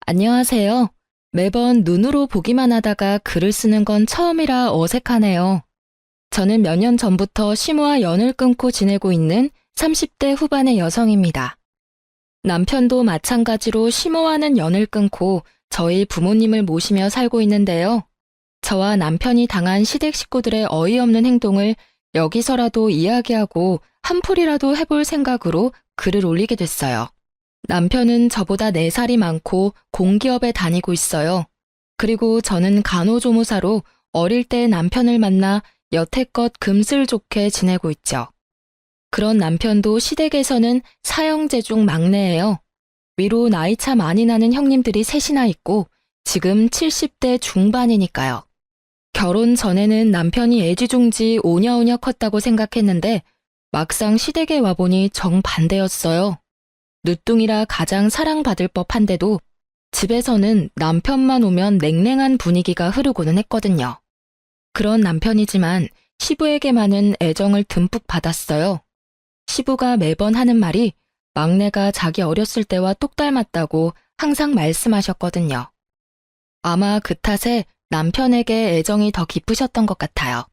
안녕하세요. 매번 눈으로 보기만 하다가 글을 쓰는 건 처음이라 어색하네요. 저는 몇 년 전부터 시모와 연을 끊고 지내고 있는 30대 후반의 여성입니다. 남편도 마찬가지로 시모와는 연을 끊고 저희 부모님을 모시며 살고 있는데요. 저와 남편이 당한 시댁 식구들의 어이없는 행동을 여기서라도 이야기하고 한풀이라도 해볼 생각으로 글을 올리게 됐어요. 남편은 저보다 4살이 많고 공기업에 다니고 있어요. 그리고 저는 간호조무사로 어릴 때 남편을 만나 여태껏 금슬 좋게 지내고 있죠. 그런 남편도 시댁에서는 사형제 중 막내예요. 위로 나이차 많이 나는 형님들이 셋이나 있고 지금 70대 중반이니까요. 결혼 전에는 남편이 애지중지 오냐오냐 컸다고 생각했는데 막상 시댁에 와보니 정반대였어요. 늦둥이라 가장 사랑받을 법한데도 집에서는 남편만 오면 냉랭한 분위기가 흐르고는 했거든요. 그런 남편이지만 시부에게만은 애정을 듬뿍 받았어요. 시부가 매번 하는 말이 막내가 자기 어렸을 때와 똑 닮았다고 항상 말씀하셨거든요. 아마 그 탓에 남편에게 애정이 더 깊으셨던 것 같아요.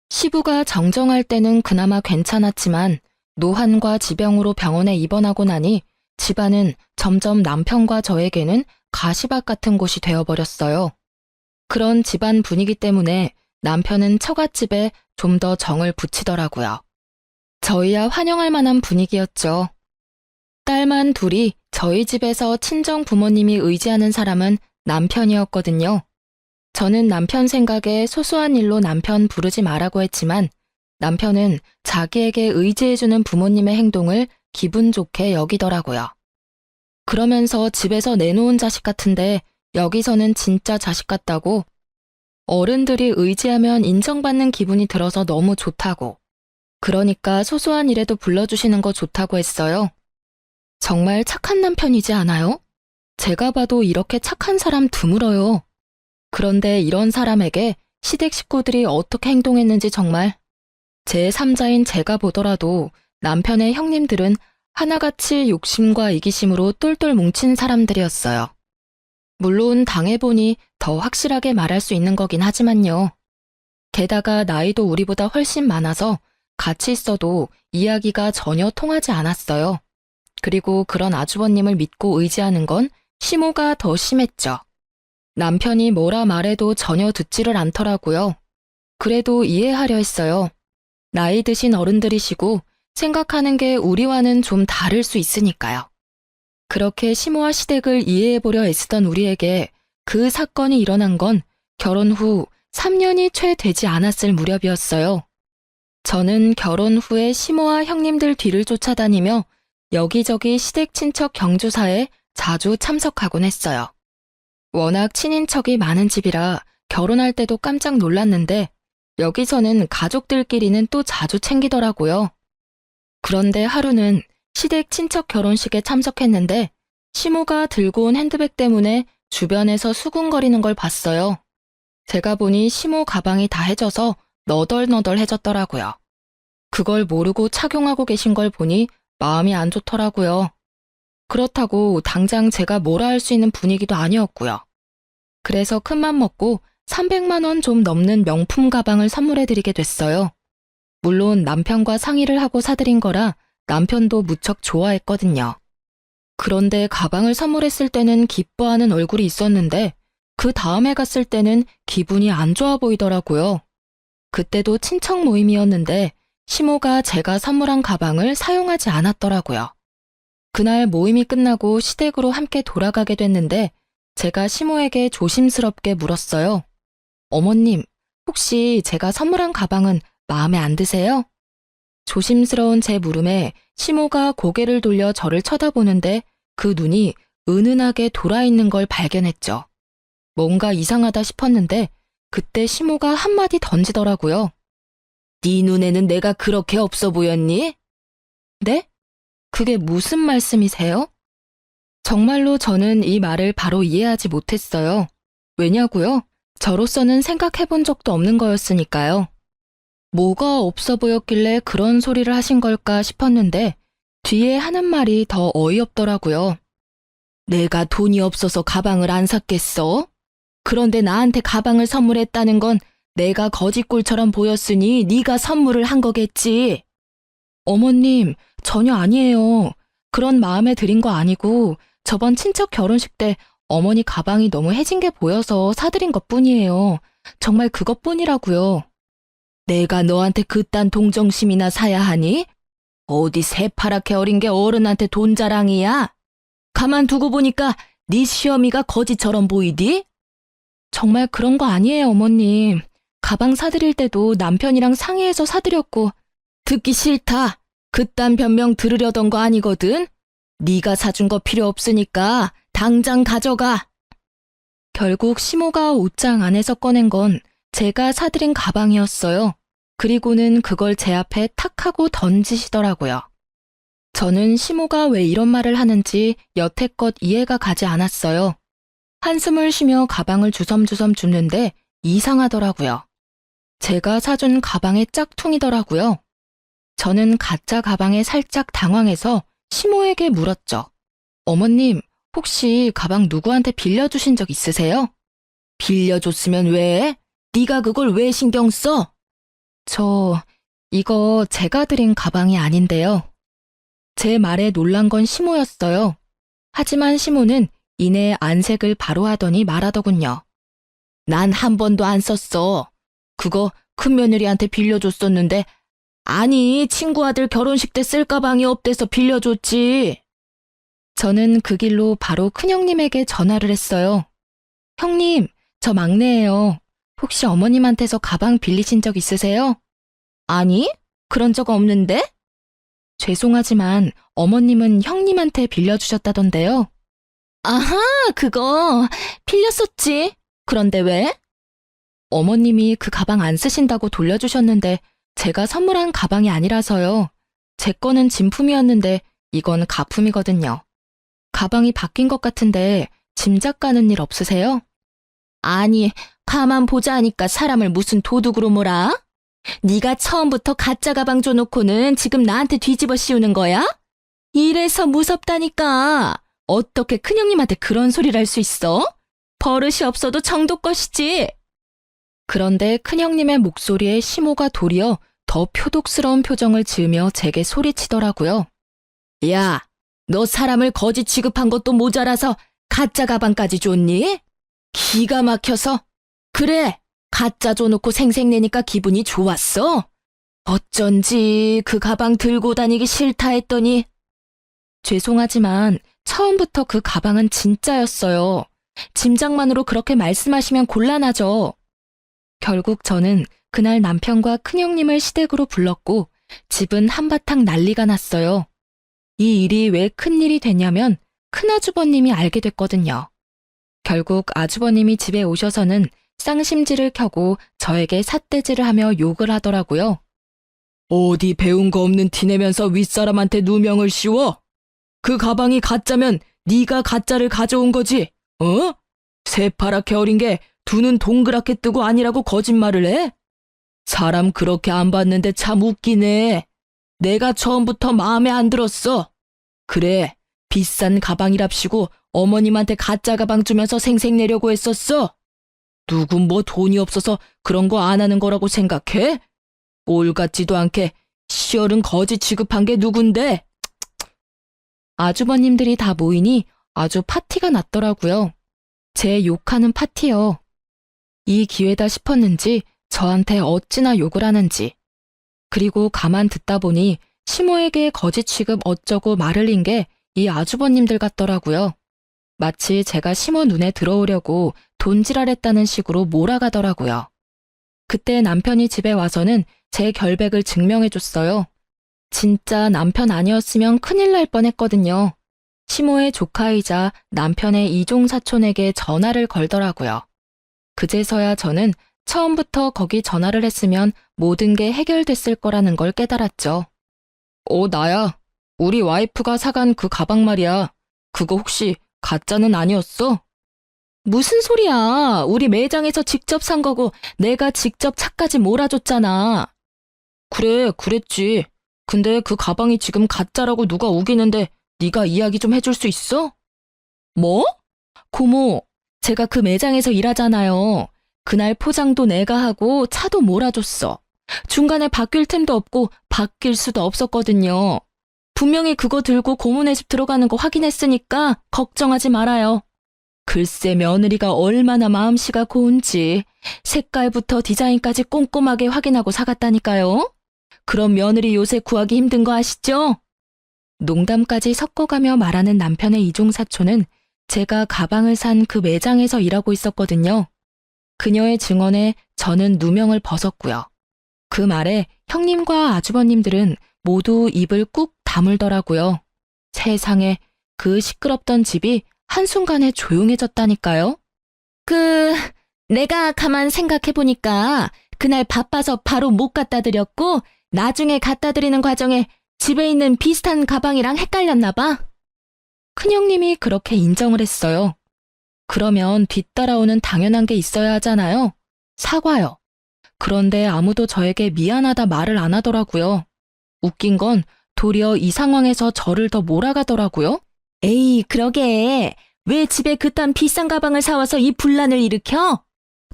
시부가 정정할 때는 그나마 괜찮았지만 노환과 지병으로 병원에 입원하고 나니 집안은 점점 남편과 저에게는 가시밭 같은 곳이 되어버렸어요. 그런 집안 분위기 때문에 남편은 처갓집에 좀 더 정을 붙이더라고요. 저희야 환영할 만한 분위기였죠. 딸만 둘이 저희 집에서 친정 부모님이 의지하는 사람은 남편이었거든요. 저는 남편 생각에 소소한 일로 남편 부르지 말라고 했지만 남편은 자기에게 의지해주는 부모님의 행동을 기분 좋게 여기더라고요. 그러면서 집에서 내놓은 자식 같은데 여기서는 진짜 자식 같다고, 어른들이 의지하면 인정받는 기분이 들어서 너무 좋다고, 그러니까 소소한 일에도 불러주시는 거 좋다고 했어요. 정말 착한 남편이지 않아요? 제가 봐도 이렇게 착한 사람 드물어요. 그런데 이런 사람에게 시댁 식구들이 어떻게 행동했는지 정말 제3자인 제가 보더라도 남편의 형님들은 하나같이 욕심과 이기심으로 똘똘 뭉친 사람들이었어요. 물론 당해보니 더 확실하게 말할 수 있는 거긴 하지만요. 게다가 나이도 우리보다 훨씬 많아서 같이 있어도 이야기가 전혀 통하지 않았어요. 그리고 그런 아주버님을 믿고 의지하는 건 시모가 더 심했죠. 남편이 뭐라 말해도 전혀 듣지를 않더라고요. 그래도 이해하려 했어요. 나이 드신 어른들이시고 생각하는 게 우리와는 좀 다를 수 있으니까요. 그렇게 시모와 시댁을 이해해보려 애쓰던 우리에게 그 사건이 일어난 건 결혼 후 3년이 채 되지 않았을 무렵이었어요. 저는 결혼 후에 시모와 형님들 뒤를 쫓아다니며 여기저기 시댁 친척 경조사에 자주 참석하곤 했어요. 워낙 친인척이 많은 집이라 결혼할 때도 깜짝 놀랐는데 여기서는 가족들끼리는 또 자주 챙기더라고요. 그런데 하루는 시댁 친척 결혼식에 참석했는데 시모가 들고 온 핸드백 때문에 주변에서 수군거리는 걸 봤어요. 제가 보니 시모 가방이 다 해져서 너덜너덜해졌더라고요. 그걸 모르고 착용하고 계신 걸 보니 마음이 안 좋더라고요. 그렇다고 당장 제가 뭐라 할 수 있는 분위기도 아니었고요. 그래서 큰맘 먹고 300만 원 좀 넘는 명품 가방을 선물해드리게 됐어요. 물론 남편과 상의를 하고 사드린 거라 남편도 무척 좋아했거든요. 그런데 가방을 선물했을 때는 기뻐하는 얼굴이 있었는데 그 다음에 갔을 때는 기분이 안 좋아 보이더라고요. 그때도 친척 모임이었는데 시모가 제가 선물한 가방을 사용하지 않았더라고요. 그날 모임이 끝나고 시댁으로 함께 돌아가게 됐는데 제가 시모에게 조심스럽게 물었어요. 어머님, 혹시 제가 선물한 가방은 마음에 안 드세요? 조심스러운 제 물음에 시모가 고개를 돌려 저를 쳐다보는데 그 눈이 은은하게 돌아있는 걸 발견했죠. 뭔가 이상하다 싶었는데 그때 시모가 한마디 던지더라고요. 네 눈에는 내가 그렇게 없어 보였니? 네? 그게 무슨 말씀이세요? 정말로 저는 이 말을 바로 이해하지 못했어요. 왜냐고요? 저로서는 생각해본 적도 없는 거였으니까요. 뭐가 없어 보였길래 그런 소리를 하신 걸까 싶었는데 뒤에 하는 말이 더 어이없더라고요. 내가 돈이 없어서 가방을 안 샀겠어? 그런데 나한테 가방을 선물했다는 건 내가 거지꼴처럼 보였으니 네가 선물을 한 거겠지. 어머님, 전혀 아니에요. 그런 마음에 들인 거 아니고 저번 친척 결혼식 때 어머니 가방이 너무 해진 게 보여서 사드린 것뿐이에요. 정말 그것뿐이라고요. 내가 너한테 그딴 동정심이나 사야 하니? 어디 새파랗게 어린 게 어른한테 돈 자랑이야? 가만 두고 보니까 네 시어미가 거지처럼 보이디? 정말 그런 거 아니에요, 어머님. 가방 사드릴 때도 남편이랑 상의해서 사드렸고. 듣기 싫다. 그딴 변명 들으려던 거 아니거든. 네가 사준 거 필요 없으니까 당장 가져가. 결국 시모가 옷장 안에서 꺼낸 건 제가 사드린 가방이었어요. 그리고는 그걸 제 앞에 탁 하고 던지시더라고요. 저는 시모가 왜 이런 말을 하는지 여태껏 이해가 가지 않았어요. 한숨을 쉬며 가방을 주섬주섬 줍는데 이상하더라고요. 제가 사준 가방의 짝퉁이더라고요. 저는 가짜 가방에 살짝 당황해서 시모에게 물었죠. 어머님, 혹시 가방 누구한테 빌려주신 적 있으세요? 빌려줬으면 왜? 네가 그걸 왜 신경 써? 이거 제가 드린 가방이 아닌데요. 제 말에 놀란 건 시모였어요. 하지만 시모는 이내 안색을 바로 하더니 말하더군요. 난 한 번도 안 썼어. 그거 큰며느리한테 빌려줬었는데 아니, 친구 아들 결혼식 때 쓸 가방이 없대서 빌려줬지. 저는 그 길로 바로 큰형님에게 전화를 했어요. 형님, 저 막내예요. 혹시 어머님한테서 가방 빌리신 적 있으세요? 아니, 그런 적 없는데? 죄송하지만 어머님은 형님한테 빌려주셨다던데요. 아하, 그거 빌렸었지. 그런데 왜? 어머님이 그 가방 안 쓰신다고 돌려주셨는데 제가 선물한 가방이 아니라서요. 제 거는 진품이었는데 이건 가품이거든요. 가방이 바뀐 것 같은데 짐작 가는 일 없으세요? 아니, 가만 보자 하니까 사람을 무슨 도둑으로 몰아? 네가 처음부터 가짜 가방 줘놓고는 지금 나한테 뒤집어 씌우는 거야? 이래서 무섭다니까. 어떻게 큰형님한테 그런 소리를 할 수 있어? 버릇이 없어도 정도 것이지. 그런데 큰형님의 목소리에 시모가 도리어 더 표독스러운 표정을 지으며 제게 소리치더라고요. 야, 너 사람을 거지 취급한 것도 모자라서 가짜 가방까지 줬니? 기가 막혀서. 그래, 가짜 줘놓고 생색내니까 기분이 좋았어? 어쩐지 그 가방 들고 다니기 싫다 했더니. 죄송하지만 처음부터 그 가방은 진짜였어요. 짐작만으로 그렇게 말씀하시면 곤란하죠. 결국 저는 그날 남편과 큰형님을 시댁으로 불렀고 집은 한바탕 난리가 났어요. 이 일이 왜 큰일이 됐냐면 큰아주버님이 알게 됐거든요. 결국 아주버님이 집에 오셔서는 쌍심지를 켜고 저에게 삿대질을 하며 욕을 하더라고요. 어디 배운 거 없는 티내면서 윗사람한테 누명을 씌워? 그 가방이 가짜면 네가 가짜를 가져온 거지, 어? 새파랗게 어린 게 두 눈 동그랗게 뜨고 아니라고 거짓말을 해? 사람 그렇게 안 봤는데 참 웃기네. 내가 처음부터 마음에 안 들었어. 그래, 비싼 가방이랍시고 어머님한테 가짜 가방 주면서 생색내려고 했었어. 누구 뭐 돈이 없어서 그런 거 안 하는 거라고 생각해? 꼴 같지도 않게 시어른 거지 취급한 게 누군데? 아주버님들이 다 모이니 아주 파티가 났더라고요. 제 욕하는 파티요. 이 기회다 싶었는지 저한테 어찌나 욕을 하는지. 그리고 가만 듣다 보니 시모에게 거지 취급 어쩌고 말을 린 게 이 아주버님들 같더라고요. 마치 제가 시모 눈에 들어오려고 돈지랄했다는 식으로 몰아가더라고요. 그때 남편이 집에 와서는 제 결백을 증명해줬어요. 진짜 남편 아니었으면 큰일 날 뻔했거든요. 시모의 조카이자 남편의 이종사촌에게 전화를 걸더라고요. 그제서야 저는 처음부터 거기 전화를 했으면 모든 게 해결됐을 거라는 걸 깨달았죠. 나야. 우리 와이프가 사간 그 가방 말이야. 그거 혹시 가짜는 아니었어? 무슨 소리야. 우리 매장에서 직접 산 거고 내가 직접 차까지 몰아줬잖아. 그래, 그랬지. 근데 그 가방이 지금 가짜라고 누가 우기는데 네가 이야기 좀 해줄 수 있어? 뭐? 고모, 제가 그 매장에서 일하잖아요. 그날 포장도 내가 하고 차도 몰아줬어. 중간에 바뀔 틈도 없고 바뀔 수도 없었거든요. 분명히 그거 들고 고모네 집 들어가는 거 확인했으니까 걱정하지 말아요. 글쎄 며느리가 얼마나 마음씨가 고운지 색깔부터 디자인까지 꼼꼼하게 확인하고 사갔다니까요. 그럼 며느리 요새 구하기 힘든 거 아시죠? 농담까지 섞어가며 말하는 남편의 이종사촌은 제가 가방을 산 그 매장에서 일하고 있었거든요. 그녀의 증언에 저는 누명을 벗었고요. 그 말에 형님과 아주버님들은 모두 입을 꾹 다물더라고요. 세상에, 그 시끄럽던 집이 한순간에 조용해졌다니까요. 내가 가만 생각해보니까 그날 바빠서 바로 못 갖다 드렸고 나중에 갖다 드리는 과정에 집에 있는 비슷한 가방이랑 헷갈렸나 봐. 큰형님이 그렇게 인정을 했어요. 그러면 뒤따라오는 당연한 게 있어야 하잖아요. 사과요. 그런데 아무도 저에게 미안하다 말을 안 하더라고요. 웃긴 건 도리어 이 상황에서 저를 더 몰아가더라고요. 에이, 그러게. 왜 집에 그딴 비싼 가방을 사와서 이 분란을 일으켜?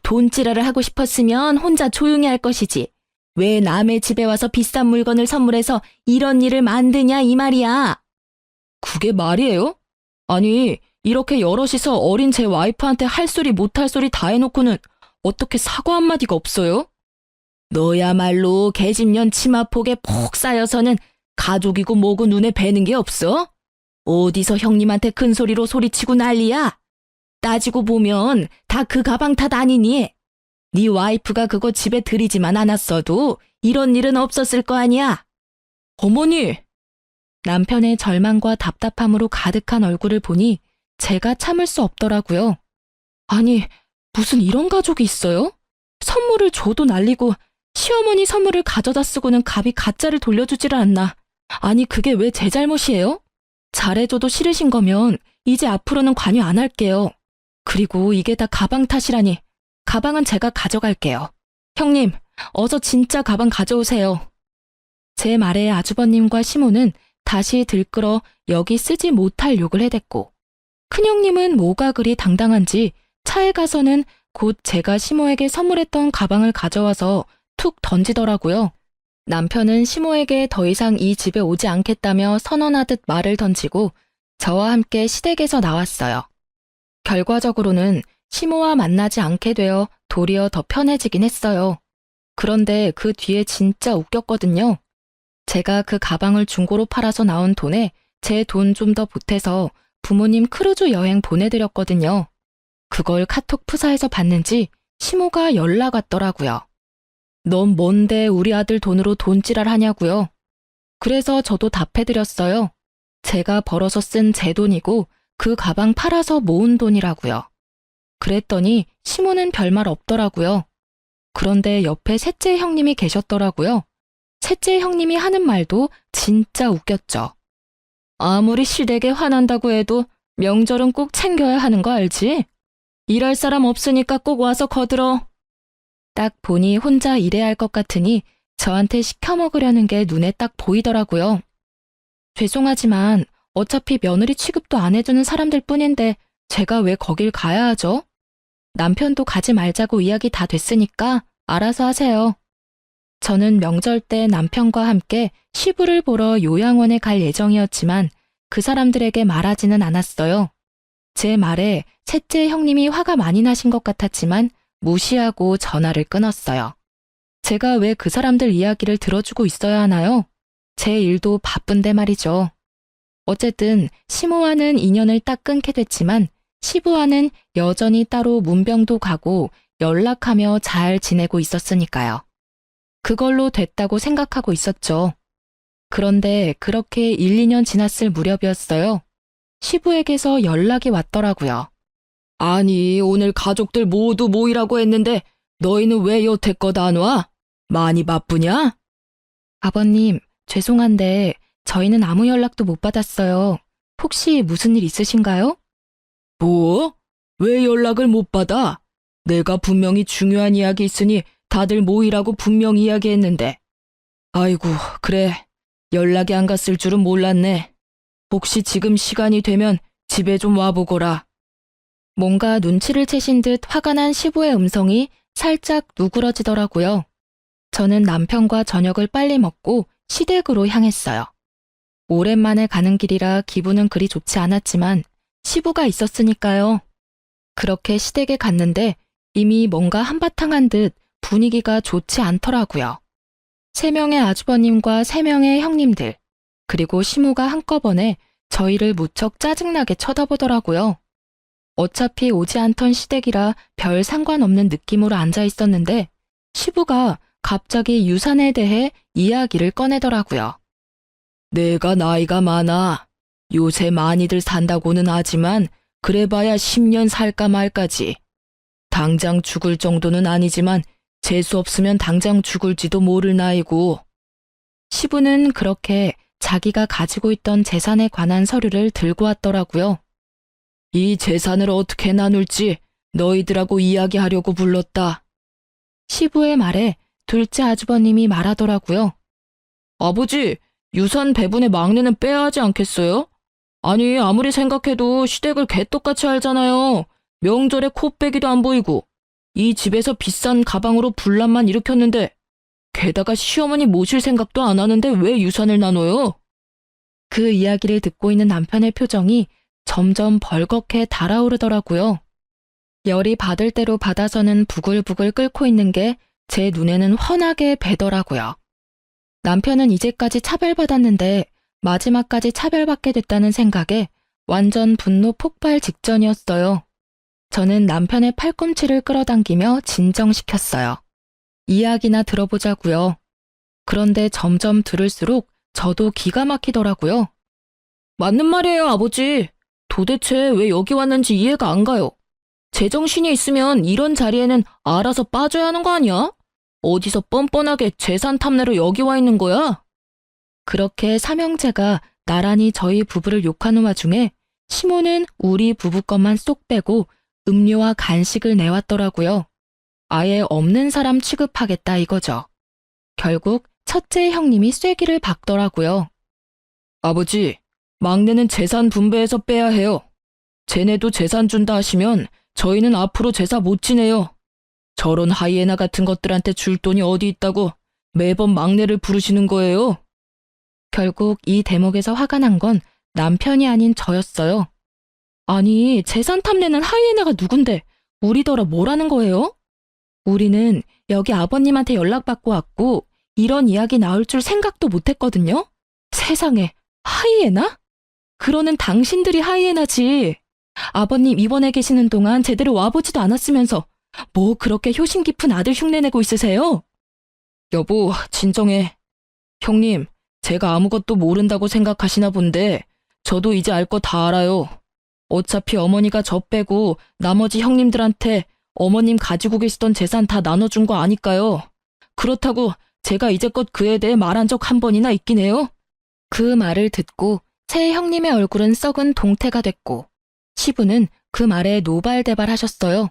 돈지랄을 하고 싶었으면 혼자 조용히 할 것이지. 왜 남의 집에 와서 비싼 물건을 선물해서 이런 일을 만드냐 이 말이야. 그게 말이에요? 아니, 이렇게 여럿이서 어린 제 와이프한테 할 소리 못할 소리 다 해놓고는 어떻게 사과 한마디가 없어요? 너야말로 계집년 치마폭에 폭 쌓여서는 가족이고 뭐고 눈에 뵈는 게 없어? 어디서 형님한테 큰 소리로 소리치고 난리야? 따지고 보면 다 그 가방 탓 아니니? 네 와이프가 그거 집에 들이지만 않았어도 이런 일은 없었을 거 아니야? 어머니! 남편의 절망과 답답함으로 가득한 얼굴을 보니 제가 참을 수 없더라고요. 아니, 무슨 이런 가족이 있어요? 선물을 줘도 날리고 시어머니 선물을 가져다 쓰고는 갑이 가짜를 돌려주지를 않나. 아니, 그게 왜 제 잘못이에요? 잘해줘도 싫으신 거면 이제 앞으로는 관여 안 할게요. 그리고 이게 다 가방 탓이라니. 가방은 제가 가져갈게요. 형님, 어서 진짜 가방 가져오세요. 제 말에 아주버님과 시모는 다시 들끓어 여기 쓰지 못할 욕을 해댔고, 큰형님은 뭐가 그리 당당한지 차에 가서는 곧 제가 시모에게 선물했던 가방을 가져와서 툭 던지더라고요. 남편은 시모에게 더 이상 이 집에 오지 않겠다며 선언하듯 말을 던지고 저와 함께 시댁에서 나왔어요. 결과적으로는 시모와 만나지 않게 되어 도리어 더 편해지긴 했어요. 그런데 그 뒤에 진짜 웃겼거든요. 제가 그 가방을 중고로 팔아서 나온 돈에 제 돈 좀 더 보태서 부모님 크루즈 여행 보내드렸거든요. 그걸 카톡 푸사에서 봤는지 시모가 연락 왔더라고요. 넌 뭔데 우리 아들 돈으로 돈지랄 하냐고요. 그래서 저도 답해드렸어요. 제가 벌어서 쓴 제 돈이고 그 가방 팔아서 모은 돈이라고요. 그랬더니 시모는 별말 없더라고요. 그런데 옆에 셋째 형님이 계셨더라고요. 셋째 형님이 하는 말도 진짜 웃겼죠. 아무리 시댁에 화난다고 해도 명절은 꼭 챙겨야 하는 거 알지? 일할 사람 없으니까 꼭 와서 거들어. 딱 보니 혼자 일해야 할 것 같으니 저한테 시켜 먹으려는 게 눈에 딱 보이더라고요. 죄송하지만 어차피 며느리 취급도 안 해주는 사람들 뿐인데 제가 왜 거길 가야 하죠? 남편도 가지 말자고 이야기 다 됐으니까 알아서 하세요. 저는 명절 때 남편과 함께 시부를 보러 요양원에 갈 예정이었지만 그 사람들에게 말하지는 않았어요. 제 말에 셋째 형님이 화가 많이 나신 것 같았지만 무시하고 전화를 끊었어요. 제가 왜 그 사람들 이야기를 들어주고 있어야 하나요? 제 일도 바쁜데 말이죠. 어쨌든 시모와는 인연을 딱 끊게 됐지만 시부와는 여전히 따로 문병도 가고 연락하며 잘 지내고 있었으니까요. 그걸로 됐다고 생각하고 있었죠. 그런데 그렇게 1, 2년 지났을 무렵이었어요. 시부에게서 연락이 왔더라고요. 아니, 오늘 가족들 모두 모이라고 했는데 너희는 왜 여태껏 안 와? 많이 바쁘냐? 아버님, 죄송한데 저희는 아무 연락도 못 받았어요. 혹시 무슨 일 있으신가요? 뭐? 왜 연락을 못 받아? 내가 분명히 중요한 이야기 있으니 다들 모이라고 분명히 이야기했는데. 아이고, 그래. 연락이 안 갔을 줄은 몰랐네. 혹시 지금 시간이 되면 집에 좀 와보거라. 뭔가 눈치를 채신 듯 화가 난 시부의 음성이 살짝 누그러지더라고요. 저는 남편과 저녁을 빨리 먹고 시댁으로 향했어요. 오랜만에 가는 길이라 기분은 그리 좋지 않았지만 시부가 있었으니까요. 그렇게 시댁에 갔는데 이미 뭔가 한바탕 한 듯 분위기가 좋지 않더라고요. 3명의 아주버님과 3명의 형님들, 그리고 시모가 한꺼번에 저희를 무척 짜증나게 쳐다보더라고요. 어차피 오지 않던 시댁이라 별 상관없는 느낌으로 앉아 있었는데 시부가 갑자기 유산에 대해 이야기를 꺼내더라고요. 내가 나이가 많아. 요새 많이들 산다고는 하지만 그래봐야 10년 살까 말까지. 당장 죽을 정도는 아니지만 재수 없으면 당장 죽을지도 모를 나이고. 시부는 그렇게 자기가 가지고 있던 재산에 관한 서류를 들고 왔더라고요. 이 재산을 어떻게 나눌지 너희들하고 이야기하려고 불렀다. 시부의 말에 둘째 아주버님이 말하더라고요. 아버지, 유산 배분의 막내는 빼야 하지 않겠어요? 아니, 아무리 생각해도 시댁을 개떡같이 알잖아요. 명절에 코빼기도 안 보이고. 이 집에서 비싼 가방으로 분란만 일으켰는데 게다가 시어머니 모실 생각도 안 하는데 왜 유산을 나눠요? 그 이야기를 듣고 있는 남편의 표정이 점점 벌겋게 달아오르더라고요. 열이 받을 대로 받아서는 부글부글 끓고 있는 게 제 눈에는 훤하게 배더라고요. 남편은 이제까지 차별받았는데 마지막까지 차별받게 됐다는 생각에 완전 분노 폭발 직전이었어요. 저는 남편의 팔꿈치를 끌어당기며 진정시켰어요. 이야기나 들어보자고요. 그런데 점점 들을수록 저도 기가 막히더라고요. 맞는 말이에요, 아버지. 도대체 왜 여기 왔는지 이해가 안 가요. 제정신이 있으면 이런 자리에는 알아서 빠져야 하는 거 아니야? 어디서 뻔뻔하게 재산 탐내러 여기 와 있는 거야? 그렇게 삼형제가 나란히 저희 부부를 욕하는 와중에 시모는 우리 부부 것만 쏙 빼고 음료와 간식을 내왔더라고요. 아예 없는 사람 취급하겠다 이거죠. 결국 첫째 형님이 쐐기를 박더라고요. 아버지, 막내는 재산 분배해서 빼야 해요. 쟤네도 재산 준다 하시면 저희는 앞으로 제사 못 지내요. 저런 하이에나 같은 것들한테 줄 돈이 어디 있다고 매번 막내를 부르시는 거예요. 결국 이 대목에서 화가 난 건 남편이 아닌 저였어요. 아니, 재산 탐내는 하이에나가 누군데 우리더러 뭐라는 거예요? 우리는 여기 아버님한테 연락받고 왔고 이런 이야기 나올 줄 생각도 못했거든요. 세상에, 하이에나? 그러는 당신들이 하이에나지. 아버님 입원해 계시는 동안 제대로 와보지도 않았으면서 뭐 그렇게 효심 깊은 아들 흉내내고 있으세요? 여보, 진정해. 형님, 제가 아무것도 모른다고 생각하시나 본데 저도 이제 알 거 다 알아요. 어차피 어머니가 저 빼고 나머지 형님들한테 어머님 가지고 계시던 재산 다 나눠준 거 아니까요. 그렇다고 제가 이제껏 그에 대해 말한 적 한 번이나 있긴 해요? 그 말을 듣고 새 형님의 얼굴은 썩은 동태가 됐고 시부는 그 말에 노발대발하셨어요.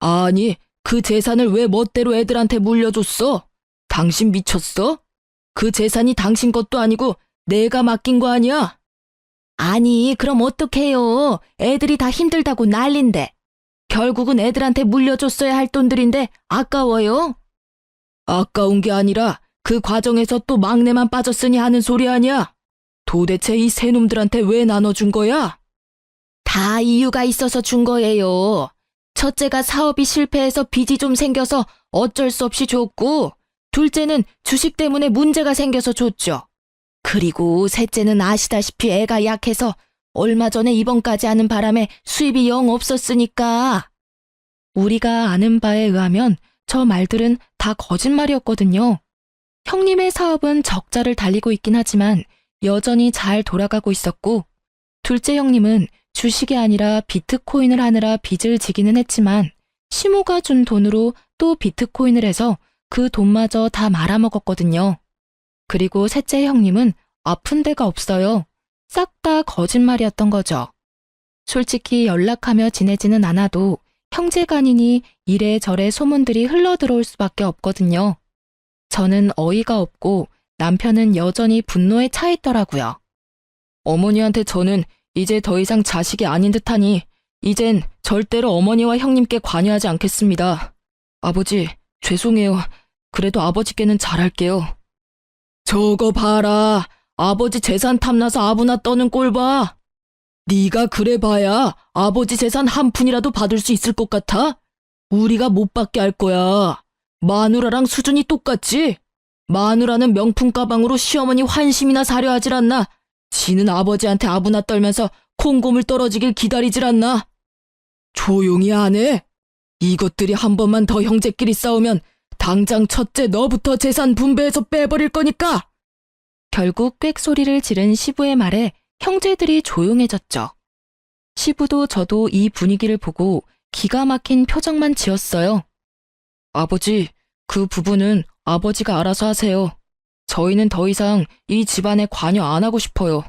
아니, 그 재산을 왜 멋대로 애들한테 물려줬어? 당신 미쳤어? 그 재산이 당신 것도 아니고 내가 맡긴 거 아니야? 아니, 그럼 어떡해요. 애들이 다 힘들다고 난린데. 결국은 애들한테 물려줬어야 할 돈들인데 아까워요? 아까운 게 아니라 그 과정에서 또 막내만 빠졌으니 하는 소리 아니야? 도대체 이 세 놈들한테 왜 나눠준 거야? 다 이유가 있어서 준 거예요. 첫째가 사업이 실패해서 빚이 좀 생겨서 어쩔 수 없이 줬고, 둘째는 주식 때문에 문제가 생겨서 줬죠. 그리고 셋째는 아시다시피 애가 약해서 얼마 전에 입원까지 하는 바람에 수입이 영 없었으니까. 우리가 아는 바에 의하면 저 말들은 다 거짓말이었거든요. 형님의 사업은 적자를 달리고 있긴 하지만 여전히 잘 돌아가고 있었고, 둘째 형님은 주식이 아니라 비트코인을 하느라 빚을 지기는 했지만 시모가 준 돈으로 또 비트코인을 해서 그 돈마저 다 말아먹었거든요. 그리고 셋째 형님은 아픈 데가 없어요. 싹 다 거짓말이었던 거죠. 솔직히 연락하며 지내지는 않아도 형제간이니 이래저래 소문들이 흘러들어올 수밖에 없거든요. 저는 어이가 없고 남편은 여전히 분노에 차 있더라고요. 어머니한테 저는 이제 더 이상 자식이 아닌 듯하니 이젠 절대로 어머니와 형님께 관여하지 않겠습니다. 아버지, 죄송해요. 그래도 아버지께는 잘할게요. 저거 봐라. 아버지 재산 탐나서 아부나 떠는 꼴 봐. 네가 그래봐야 아버지 재산 한 푼이라도 받을 수 있을 것 같아? 우리가 못 받게 할 거야. 마누라랑 수준이 똑같지? 마누라는 명품 가방으로 시어머니 환심이나 사려 하질 않나? 지는 아버지한테 아부나 떨면서 콩고물 떨어지길 기다리질 않나? 조용히 안 해? 이것들이 한 번만 더 형제끼리 싸우면 당장 첫째 너부터 재산 분배해서 빼버릴 거니까! 결국 꽥소리를 지른 시부의 말에 형제들이 조용해졌죠. 시부도 저도 이 분위기를 보고 기가 막힌 표정만 지었어요. 아버지, 그 부분은 아버지가 알아서 하세요. 저희는 더 이상 이 집안에 관여 안 하고 싶어요.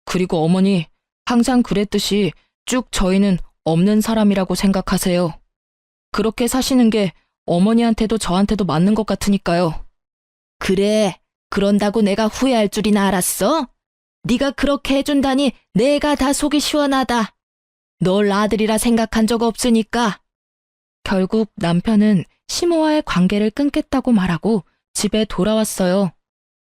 그리고 어머니, 항상 그랬듯이 쭉 저희는 없는 사람이라고 생각하세요. 그렇게 사시는 게 어머니한테도 저한테도 맞는 것 같으니까요. 그래, 그런다고 내가 후회할 줄이나 알았어? 네가 그렇게 해준다니 내가 다 속이 시원하다. 널 아들이라 생각한 적 없으니까. 결국 남편은 시모와의 관계를 끊겠다고 말하고 집에 돌아왔어요.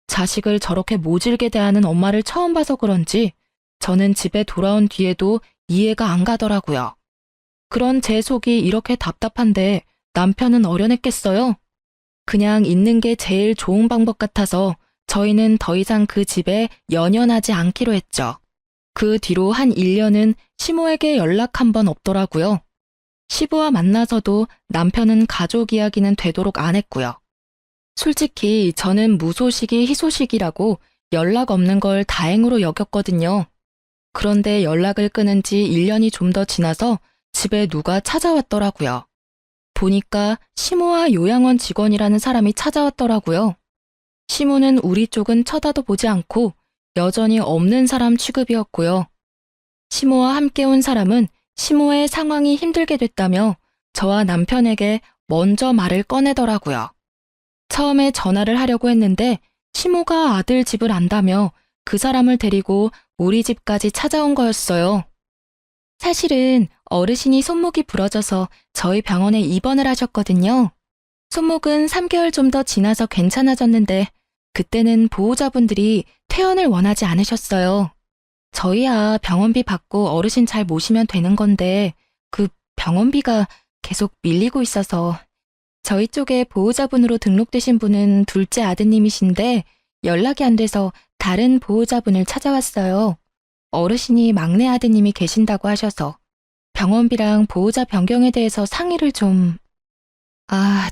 자식을 저렇게 모질게 대하는 엄마를 처음 봐서 그런지 저는 집에 돌아온 뒤에도 이해가 안 가더라고요. 그런 제 속이 이렇게 답답한데 남편은 어련했겠어요? 그냥 있는 게 제일 좋은 방법 같아서 저희는 더 이상 그 집에 연연하지 않기로 했죠. 그 뒤로 한 1년은 시모에게 연락 한 번 없더라고요. 시부와 만나서도 남편은 가족 이야기는 되도록 안 했고요. 솔직히 저는 무소식이 희소식이라고 연락 없는 걸 다행으로 여겼거든요. 그런데 연락을 끊은 지 1년이 좀 더 지나서 집에 누가 찾아왔더라고요. 보니까 시모와 요양원 직원이라는 사람이 찾아왔더라고요. 시모는 우리 쪽은 쳐다도 보지 않고 여전히 없는 사람 취급이었고요. 시모와 함께 온 사람은 시모의 상황이 힘들게 됐다며 저와 남편에게 먼저 말을 꺼내더라고요. 처음에 전화를 하려고 했는데 시모가 아들 집을 안다며 그 사람을 데리고 우리 집까지 찾아온 거였어요. 사실은 어르신이 손목이 부러져서 저희 병원에 입원을 하셨거든요. 손목은 3개월 좀 더 지나서 괜찮아졌는데 그때는 보호자분들이 퇴원을 원하지 않으셨어요. 저희야 병원비 받고 어르신 잘 모시면 되는 건데 그 병원비가 계속 밀리고 있어서 저희 쪽에 보호자분으로 등록되신 분은 둘째 아드님이신데 연락이 안 돼서 다른 보호자분을 찾아왔어요. 어르신이 막내 아드님이 계신다고 하셔서 병원비랑 보호자 변경에 대해서 상의를 좀...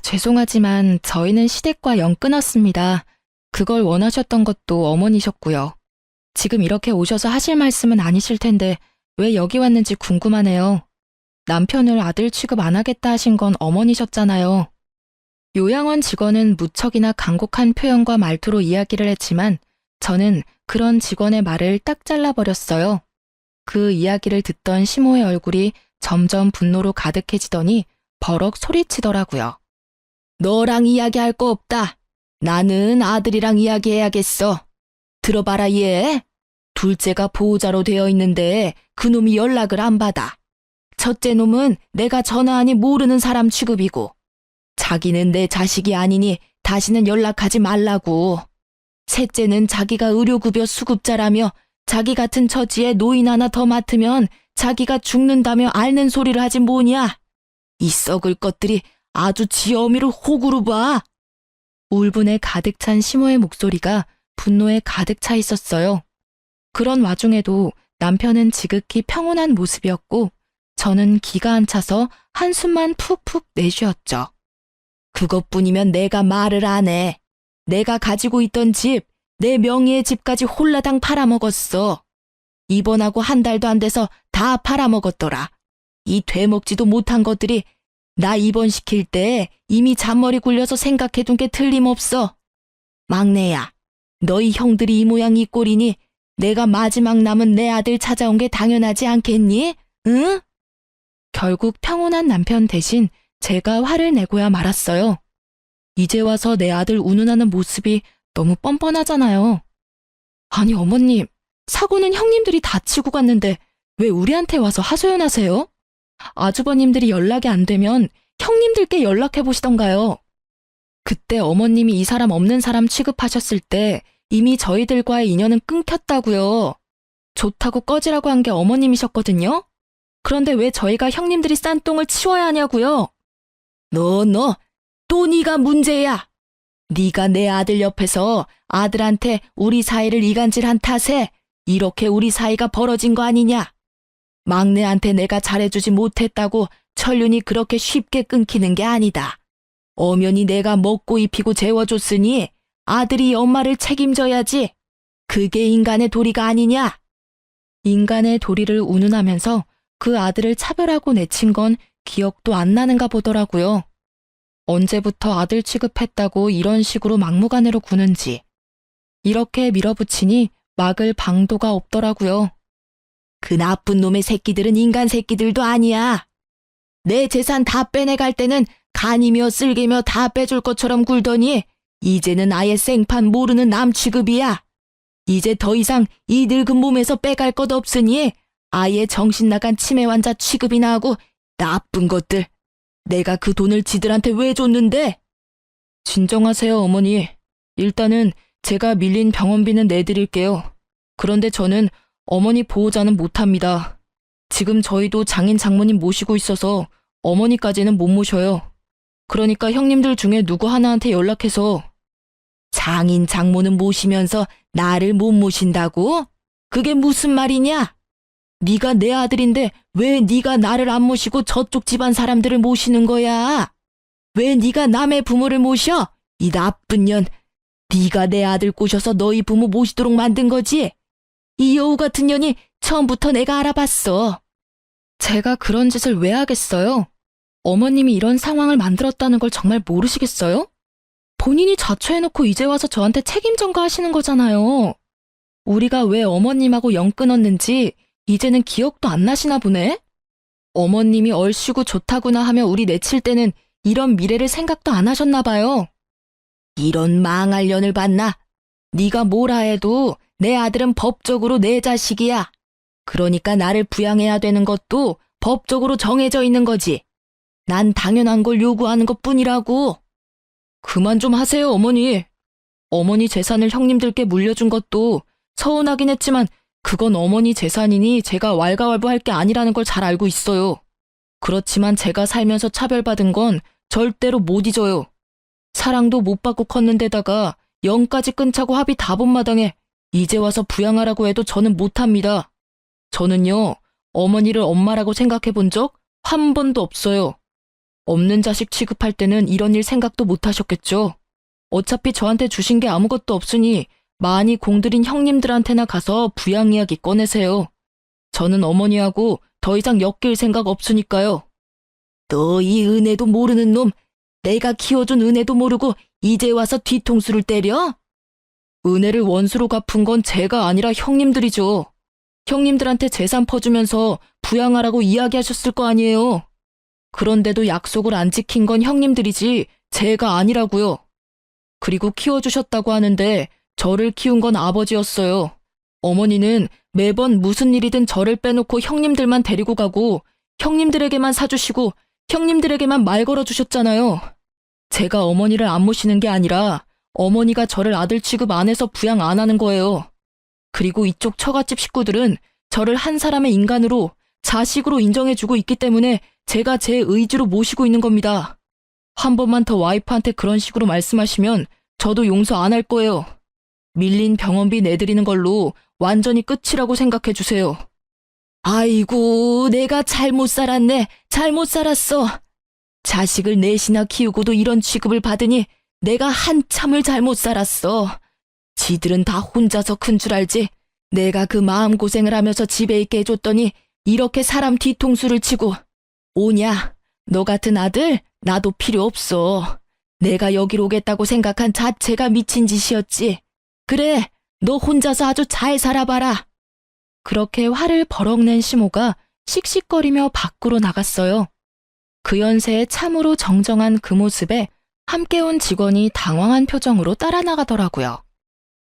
죄송하지만 저희는 시댁과 연 끊었습니다. 그걸 원하셨던 것도 어머니셨고요. 지금 이렇게 오셔서 하실 말씀은 아니실 텐데 왜 여기 왔는지 궁금하네요. 남편을 아들 취급 안 하겠다 하신 건 어머니셨잖아요. 요양원 직원은 무척이나 간곡한 표현과 말투로 이야기를 했지만 저는 그런 직원의 말을 딱 잘라버렸어요. 그 이야기를 듣던 시모의 얼굴이 점점 분노로 가득해지더니 버럭 소리치더라고요. 너랑 이야기할 거 없다. 나는 아들이랑 이야기해야겠어. 들어봐라 얘. 둘째가 보호자로 되어 있는데 그놈이 연락을 안 받아. 첫째 놈은 내가 전화하니 모르는 사람 취급이고 자기는 내 자식이 아니니 다시는 연락하지 말라고. 셋째는 자기가 의료급여 수급자라며 자기 같은 처지에 노인 하나 더 맡으면 자기가 죽는다며 앓는 소리를 하지 뭐냐. 이 썩을 것들이 아주 지 어미를 호구로 봐. 울분에 가득 찬 시모의 목소리가 분노에 가득 차 있었어요. 그런 와중에도 남편은 지극히 평온한 모습이었고 저는 기가 안 차서 한숨만 푹푹 내쉬었죠. 그것뿐이면 내가 말을 안 해. 내가 가지고 있던 집, 내 명의의 집까지 홀라당 팔아먹었어. 입원하고 한 달도 안 돼서 다 팔아먹었더라. 이 되먹지도 못한 것들이 나 입원시킬 때 이미 잔머리 굴려서 생각해둔 게 틀림없어. 막내야, 너희 형들이 이 모양 이 꼴이니 내가 마지막 남은 내 아들 찾아온 게 당연하지 않겠니? 응? 결국 평온한 남편 대신 제가 화를 내고야 말았어요. 이제 와서 내 아들 운운하는 모습이 너무 뻔뻔하잖아요. 아니 어머님, 사고는 형님들이 다 치고 갔는데 왜 우리한테 와서 하소연하세요? 아주버님들이 연락이 안 되면 형님들께 연락해 보시던가요. 그때 어머님이 이 사람 없는 사람 취급하셨을 때 이미 저희들과의 인연은 끊겼다고요. 좋다고 꺼지라고 한 게 어머님이셨거든요. 그런데 왜 저희가 형님들이 싼 똥을 치워야 하냐고요? 또 네가 문제야. 네가 내 아들 옆에서 아들한테 우리 사이를 이간질한 탓에 이렇게 우리 사이가 벌어진 거 아니냐? 막내한테 내가 잘해주지 못했다고 천륜이 그렇게 쉽게 끊기는 게 아니다. 엄연히 내가 먹고 입히고 재워줬으니 아들이 엄마를 책임져야지. 그게 인간의 도리가 아니냐? 인간의 도리를 운운하면서 그 아들을 차별하고 내친 건 기억도 안 나는가 보더라고요. 언제부터 아들 취급했다고 이런 식으로 막무가내로 구는지. 이렇게 밀어붙이니 막을 방도가 없더라고요. 그 나쁜 놈의 새끼들은 인간 새끼들도 아니야. 내 재산 다 빼내갈 때는 간이며 쓸개며 다 빼줄 것처럼 굴더니 이제는 아예 생판 모르는 남 취급이야. 이제 더 이상 이 늙은 몸에서 빼갈 것 없으니 아예 정신 나간 치매 환자 취급이나 하고 나쁜 것들. 내가 그 돈을 지들한테 왜 줬는데? 진정하세요, 어머니. 일단은 제가 밀린 병원비는 내드릴게요. 그런데 저는 어머니 보호자는 못합니다. 지금 저희도 장인 장모님 모시고 있어서 어머니까지는 못 모셔요. 그러니까 형님들 중에 누구 하나한테 연락해서. 장인 장모는 모시면서 나를 못 모신다고? 그게 무슨 말이냐? 네가 내 아들인데 왜 네가 나를 안 모시고 저쪽 집안 사람들을 모시는 거야? 왜 네가 남의 부모를 모셔? 이 나쁜 년. 네가 내 아들 꼬셔서 너희 부모 모시도록 만든 거지? 이 여우 같은 년이 처음부터 내가 알아봤어. 제가 그런 짓을 왜 하겠어요? 어머님이 이런 상황을 만들었다는 걸 정말 모르시겠어요? 본인이 자초해놓고 이제 와서 저한테 책임 전가하시는 거잖아요. 우리가 왜 어머님하고 연 끊었는지 이제는 기억도 안 나시나 보네? 어머님이 얼씨구 좋다구나 하며 우리 내칠 때는 이런 미래를 생각도 안 하셨나 봐요. 이런 망할 년을 봤나? 네가 뭐라 해도 내 아들은 법적으로 내 자식이야. 그러니까 나를 부양해야 되는 것도 법적으로 정해져 있는 거지. 난 당연한 걸 요구하는 것뿐이라고. 그만 좀 하세요, 어머니. 어머니 재산을 형님들께 물려준 것도 서운하긴 했지만 그건 어머니 재산이니 제가 왈가왈부할 게 아니라는 걸 잘 알고 있어요. 그렇지만 제가 살면서 차별받은 건 절대로 못 잊어요. 사랑도 못 받고 컸는데다가 영까지 끊자고 합의 다 본 마당에 이제 와서 부양하라고 해도 저는 못합니다. 저는요, 어머니를 엄마라고 생각해 본 적 한 번도 없어요. 없는 자식 취급할 때는 이런 일 생각도 못 하셨겠죠. 어차피 저한테 주신 게 아무것도 없으니 많이 공들인 형님들한테나 가서 부양 이야기 꺼내세요. 저는 어머니하고 더 이상 엮일 생각 없으니까요. 너 이 은혜도 모르는 놈, 내가 키워준 은혜도 모르고 이제 와서 뒤통수를 때려? 은혜를 원수로 갚은 건 제가 아니라 형님들이죠. 형님들한테 재산 퍼주면서 부양하라고 이야기하셨을 거 아니에요. 그런데도 약속을 안 지킨 건 형님들이지 제가 아니라고요. 그리고 키워주셨다고 하는데 저를 키운 건 아버지였어요. 어머니는 매번 무슨 일이든 저를 빼놓고 형님들만 데리고 가고 형님들에게만 사주시고 형님들에게만 말 걸어주셨잖아요. 제가 어머니를 안 모시는 게 아니라 어머니가 저를 아들 취급 안 해서 부양 안 하는 거예요. 그리고 이쪽 처갓집 식구들은 저를 한 사람의 인간으로 자식으로 인정해주고 있기 때문에 제가 제 의지로 모시고 있는 겁니다. 한 번만 더 와이프한테 그런 식으로 말씀하시면 저도 용서 안 할 거예요. 밀린 병원비 내드리는 걸로 완전히 끝이라고 생각해 주세요. 아이고, 내가 잘못 살았네. 잘못 살았어. 자식을 넷이나 키우고도 이런 취급을 받으니 내가 한참을 잘못 살았어. 지들은 다 혼자서 큰 줄 알지. 내가 그 마음고생을 하면서 집에 있게 해줬더니 이렇게 사람 뒤통수를 치고. 오냐, 너 같은 아들 나도 필요 없어. 내가 여기로 오겠다고 생각한 자체가 미친 짓이었지. 그래, 너 혼자서 아주 잘 살아봐라. 그렇게 화를 버럭 낸 시모가 씩씩거리며 밖으로 나갔어요. 그 연세에 참으로 정정한 그 모습에 함께 온 직원이 당황한 표정으로 따라 나가더라고요.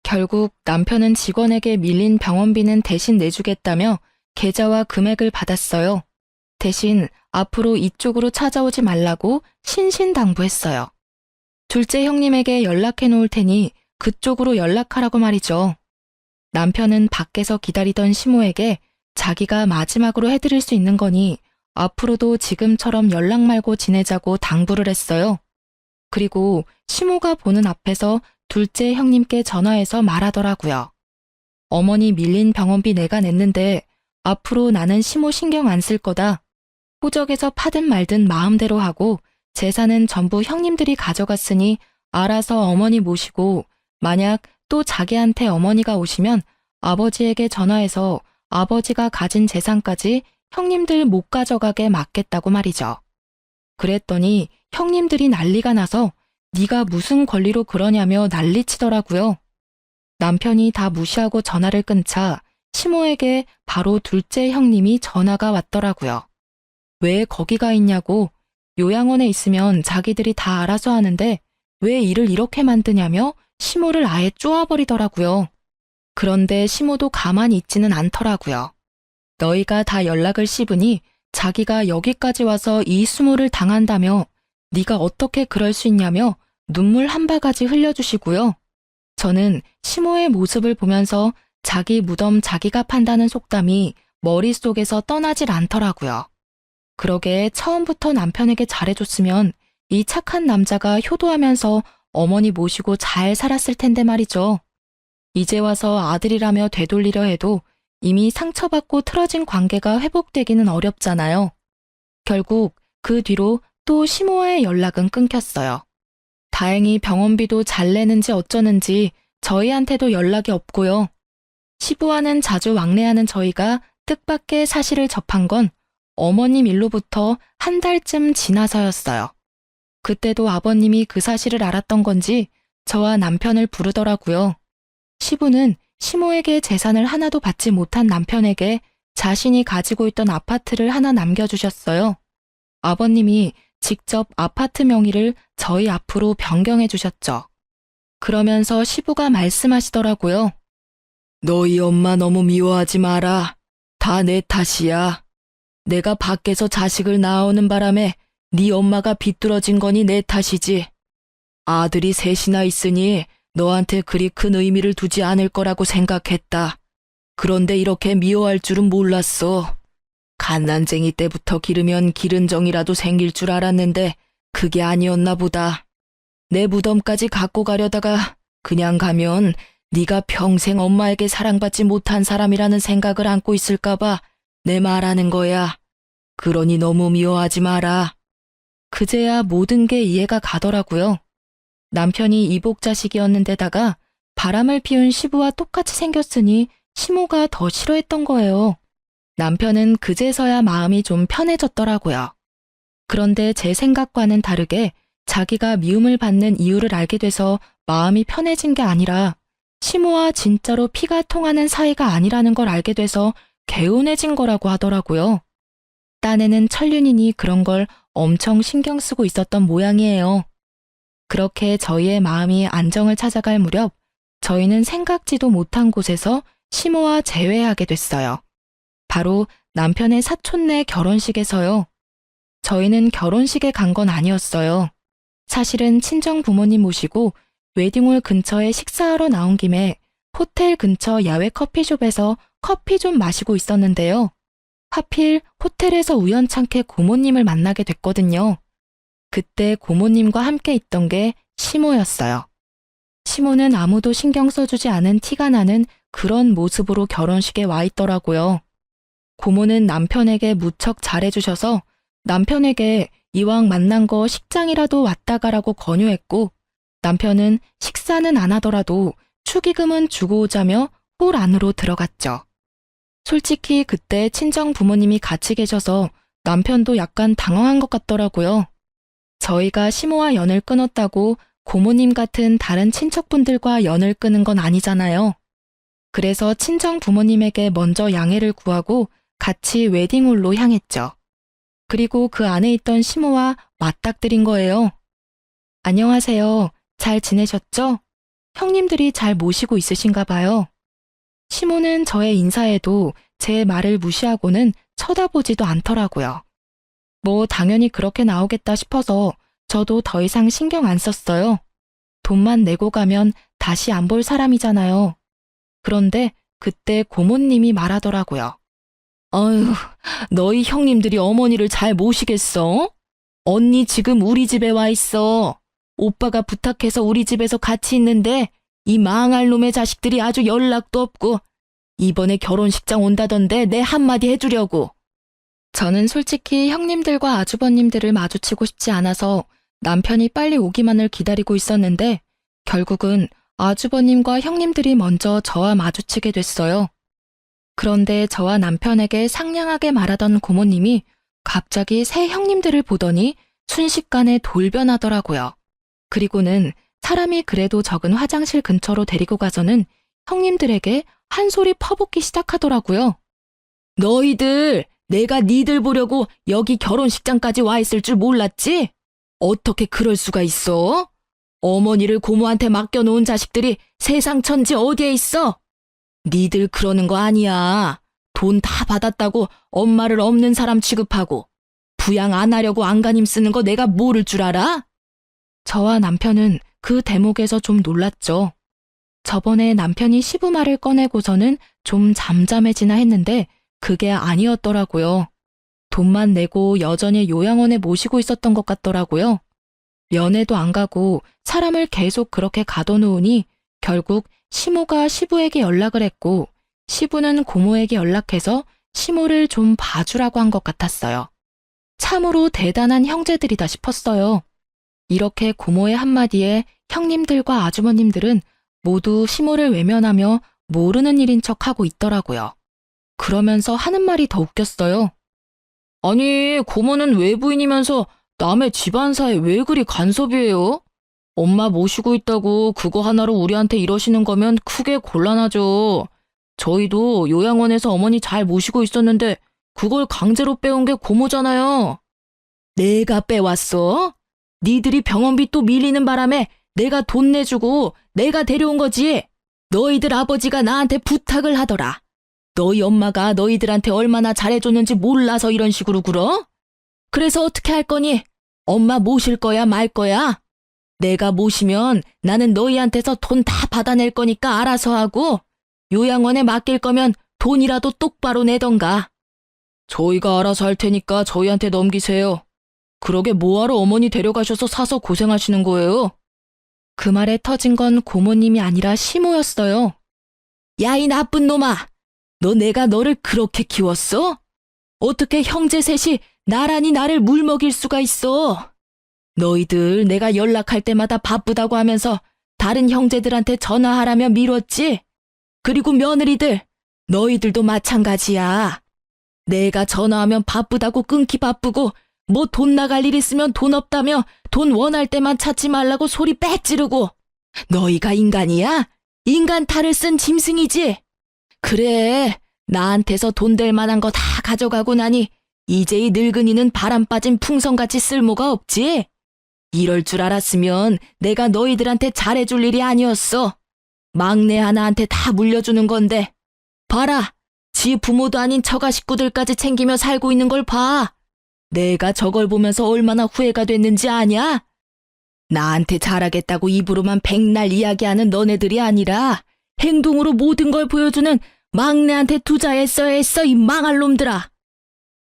결국 남편은 직원에게 밀린 병원비는 대신 내주겠다며 계좌와 금액을 받았어요. 대신 앞으로 이쪽으로 찾아오지 말라고 신신당부했어요. 둘째 형님에게 연락해 놓을 테니 그쪽으로 연락하라고 말이죠. 남편은 밖에서 기다리던 시모에게 자기가 마지막으로 해드릴 수 있는 거니 앞으로도 지금처럼 연락 말고 지내자고 당부를 했어요. 그리고 시모가 보는 앞에서 둘째 형님께 전화해서 말하더라고요. 어머니 밀린 병원비 내가 냈는데 앞으로 나는 시모 신경 안 쓸 거다. 호적에서 파든 말든 마음대로 하고 재산은 전부 형님들이 가져갔으니 알아서 어머니 모시고 만약 또 자기한테 어머니가 오시면 아버지에게 전화해서 아버지가 가진 재산까지 형님들 못 가져가게 막겠다고 말이죠. 그랬더니 형님들이 난리가 나서 네가 무슨 권리로 그러냐며 난리치더라고요. 남편이 다 무시하고 전화를 끊자 시모에게 바로 둘째 형님이 전화가 왔더라고요. 왜 거기가 있냐고, 요양원에 있으면 자기들이 다 알아서 하는데 왜 일을 이렇게 만드냐며 시모를 아예 쪼아버리더라고요. 그런데 시모도 가만히 있지는 않더라고요. 너희가 다 연락을 씹으니 자기가 여기까지 와서 이 수모를 당한다며 네가 어떻게 그럴 수 있냐며 눈물 한 바가지 흘려주시고요. 저는 시모의 모습을 보면서 자기 무덤 자기가 판다는 속담이 머릿속에서 떠나질 않더라고요. 그러게 처음부터 남편에게 잘해줬으면 이 착한 남자가 효도하면서 어머니 모시고 잘 살았을 텐데 말이죠. 이제 와서 아들이라며 되돌리려 해도 이미 상처받고 틀어진 관계가 회복되기는 어렵잖아요. 결국 그 뒤로 또 시모와의 연락은 끊겼어요. 다행히 병원비도 잘 내는지 어쩌는지 저희한테도 연락이 없고요. 시부와는 자주 왕래하는 저희가 뜻밖의 사실을 접한 건 어머님 일로부터 한 달쯤 지나서였어요. 그때도 아버님이 그 사실을 알았던 건지 저와 남편을 부르더라고요. 시부는 시모에게 재산을 하나도 받지 못한 남편에게 자신이 가지고 있던 아파트를 하나 남겨주셨어요. 아버님이 직접 아파트 명의를 저희 앞으로 변경해 주셨죠. 그러면서 시부가 말씀하시더라고요. 너희 엄마 너무 미워하지 마라. 다 내 탓이야. 내가 밖에서 자식을 낳아오는 바람에 네 엄마가 비뚤어진 거니 내 탓이지. 아들이 셋이나 있으니 너한테 그리 큰 의미를 두지 않을 거라고 생각했다. 그런데 이렇게 미워할 줄은 몰랐어. 갓난쟁이 때부터 기르면 기른 정이라도 생길 줄 알았는데 그게 아니었나 보다. 내 무덤까지 갖고 가려다가 그냥 가면 네가 평생 엄마에게 사랑받지 못한 사람이라는 생각을 안고 있을까봐 내 말하는 거야. 그러니 너무 미워하지 마라. 그제야 모든 게 이해가 가더라고요. 남편이 이복자식이었는데다가 바람을 피운 시부와 똑같이 생겼으니 시모가 더 싫어했던 거예요. 남편은 그제서야 마음이 좀 편해졌더라고요. 그런데 제 생각과는 다르게 자기가 미움을 받는 이유를 알게 돼서 마음이 편해진 게 아니라 시모와 진짜로 피가 통하는 사이가 아니라는 걸 알게 돼서 개운해진 거라고 하더라고요. 딴에는 천륜이니 그런 걸 엄청 신경 쓰고 있었던 모양이에요. 그렇게 저희의 마음이 안정을 찾아갈 무렵 저희는 생각지도 못한 곳에서 시모와 재회하게 됐어요. 바로 남편의 사촌네 결혼식에서요. 저희는 결혼식에 간 건 아니었어요. 사실은 친정 부모님 모시고 웨딩홀 근처에 식사하러 나온 김에 호텔 근처 야외 커피숍에서 커피 좀 마시고 있었는데요. 하필 호텔에서 우연찮게 고모님을 만나게 됐거든요. 그때 고모님과 함께 있던 게 시모였어요. 시모는 아무도 신경 써주지 않은 티가 나는 그런 모습으로 결혼식에 와 있더라고요. 고모는 남편에게 무척 잘해주셔서 남편에게 이왕 만난 거 식장이라도 왔다 가라고 권유했고 남편은 식사는 안 하더라도 축의금은 주고 오자며 홀 안으로 들어갔죠. 솔직히 그때 친정 부모님이 같이 계셔서 남편도 약간 당황한 것 같더라고요. 저희가 시모와 연을 끊었다고 고모님 같은 다른 친척분들과 연을 끊은 건 아니잖아요. 그래서 친정 부모님에게 먼저 양해를 구하고 같이 웨딩홀로 향했죠. 그리고 그 안에 있던 시모와 맞닥뜨린 거예요. 안녕하세요. 잘 지내셨죠? 형님들이 잘 모시고 있으신가 봐요. 시모는 저의 인사에도 제 말을 무시하고는 쳐다보지도 않더라고요. 뭐 당연히 그렇게 나오겠다 싶어서 저도 더 이상 신경 안 썼어요. 돈만 내고 가면 다시 안 볼 사람이잖아요. 그런데 그때 고모님이 말하더라고요. 어휴, 너희 형님들이 어머니를 잘 모시겠어? 언니 지금 우리 집에 와 있어. 오빠가 부탁해서 우리 집에서 같이 있는데 이 망할 놈의 자식들이 아주 연락도 없고 이번에 결혼식장 온다던데 내 한마디 해주려고. 저는 솔직히 형님들과 아주버님들을 마주치고 싶지 않아서 남편이 빨리 오기만을 기다리고 있었는데 결국은 아주버님과 형님들이 먼저 저와 마주치게 됐어요. 그런데 저와 남편에게 상냥하게 말하던 고모님이 갑자기 새 형님들을 보더니 순식간에 돌변하더라고요. 그리고는 사람이 그래도 적은 화장실 근처로 데리고 가서는 형님들에게 한 소리 퍼붓기 시작하더라고요. 너희들, 내가 니들 보려고 여기 결혼식장까지 와 있을 줄 몰랐지? 어떻게 그럴 수가 있어? 어머니를 고모한테 맡겨놓은 자식들이 세상 천지 어디에 있어? 니들 그러는 거 아니야. 돈 다 받았다고 엄마를 없는 사람 취급하고 부양 안 하려고 안간힘 쓰는 거 내가 모를 줄 알아? 저와 남편은 그 대목에서 좀 놀랐죠. 저번에 남편이 시부말을 꺼내고서는 좀 잠잠해지나 했는데 그게 아니었더라고요. 돈만 내고 여전히 요양원에 모시고 있었던 것 같더라고요. 면회도 안 가고 사람을 계속 그렇게 가둬놓으니 결국 시모가 시부에게 연락을 했고 시부는 고모에게 연락해서 시모를 좀 봐주라고 한 것 같았어요. 참으로 대단한 형제들이다 싶었어요. 이렇게 고모의 한마디에 형님들과 아주머님들은 모두 시모를 외면하며 모르는 일인 척하고 있더라고요. 그러면서 하는 말이 더 웃겼어요. 아니, 고모는 외부인이면서 남의 집안사에 왜 그리 간섭이에요? 엄마 모시고 있다고 그거 하나로 우리한테 이러시는 거면 크게 곤란하죠. 저희도 요양원에서 어머니 잘 모시고 있었는데 그걸 강제로 빼온 게 고모잖아요. 내가 빼왔어? 니들이 병원비 또 밀리는 바람에 내가 돈 내주고 내가 데려온 거지. 너희들 아버지가 나한테 부탁을 하더라. 너희 엄마가 너희들한테 얼마나 잘해줬는지 몰라서 이런 식으로 굴어? 그래서 어떻게 할 거니? 엄마 모실 거야 말 거야? 내가 모시면 나는 너희한테서 돈 다 받아낼 거니까 알아서 하고 요양원에 맡길 거면 돈이라도 똑바로 내던가. 저희가 알아서 할 테니까 저희한테 넘기세요. 그러게 뭐하러 어머니 데려가셔서 사서 고생하시는 거예요? 그 말에 터진 건 고모님이 아니라 시모였어요. 야, 이 나쁜 놈아! 너 내가 너를 그렇게 키웠어? 어떻게 형제 셋이 나란히 나를 물먹일 수가 있어? 너희들 내가 연락할 때마다 바쁘다고 하면서 다른 형제들한테 전화하라며 미뤘지? 그리고 며느리들, 너희들도 마찬가지야. 내가 전화하면 바쁘다고 끊기 바쁘고 뭐 돈 나갈 일 있으면 돈 없다며 돈 원할 때만 찾지 말라고 소리 빽 지르고. 너희가 인간이야? 인간 탈을 쓴 짐승이지? 그래, 나한테서 돈 될 만한 거 다 가져가고 나니 이제 이 늙은이는 바람 빠진 풍선같이 쓸모가 없지? 이럴 줄 알았으면 내가 너희들한테 잘해줄 일이 아니었어. 막내 하나한테 다 물려주는 건데. 봐라, 지 부모도 아닌 처가 식구들까지 챙기며 살고 있는 걸 봐. 내가 저걸 보면서 얼마나 후회가 됐는지 아냐? 나한테 잘하겠다고 입으로만 백날 이야기하는 너네들이 아니라 행동으로 모든 걸 보여주는 막내한테 투자했어야 했어, 이 망할 놈들아.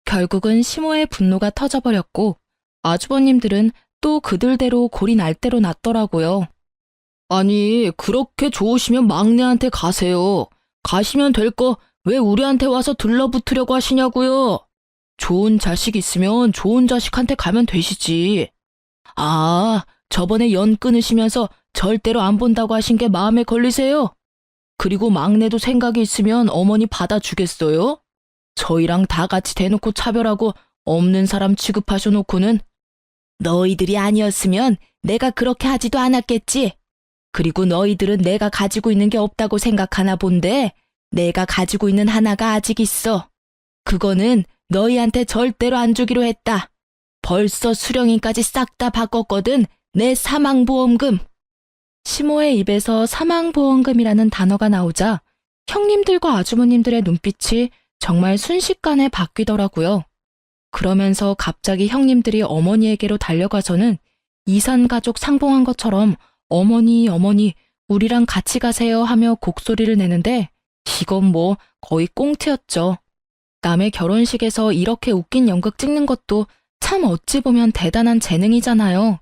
결국은 시모의 분노가 터져버렸고 아주버님들은 또 그들대로 골이 날 대로 났더라고요. 아니, 그렇게 좋으시면 막내한테 가세요. 가시면 될 거 왜 우리한테 와서 들러붙으려고 하시냐고요. 좋은 자식 있으면 좋은 자식한테 가면 되시지. 아, 저번에 연 끊으시면서 절대로 안 본다고 하신 게 마음에 걸리세요? 그리고 막내도 생각이 있으면 어머니 받아주겠어요? 저희랑 다 같이 대놓고 차별하고 없는 사람 취급하셔놓고는. 너희들이 아니었으면 내가 그렇게 하지도 않았겠지. 그리고 너희들은 내가 가지고 있는 게 없다고 생각하나 본데 내가 가지고 있는 하나가 아직 있어. 그거는 너희한테 절대로 안 주기로 했다. 벌써 수령인까지 싹 다 바꿨거든. 내 사망보험금. 시모의 입에서 사망보험금이라는 단어가 나오자 형님들과 아주머님들의 눈빛이 정말 순식간에 바뀌더라고요. 그러면서 갑자기 형님들이 어머니에게로 달려가서는 이산가족 상봉한 것처럼 어머니, 어머니, 우리랑 같이 가세요 하며 곡소리를 내는데 이건 뭐 거의 꽁트였죠. 남의 결혼식에서 이렇게 웃긴 연극 찍는 것도 참 어찌 보면 대단한 재능이잖아요.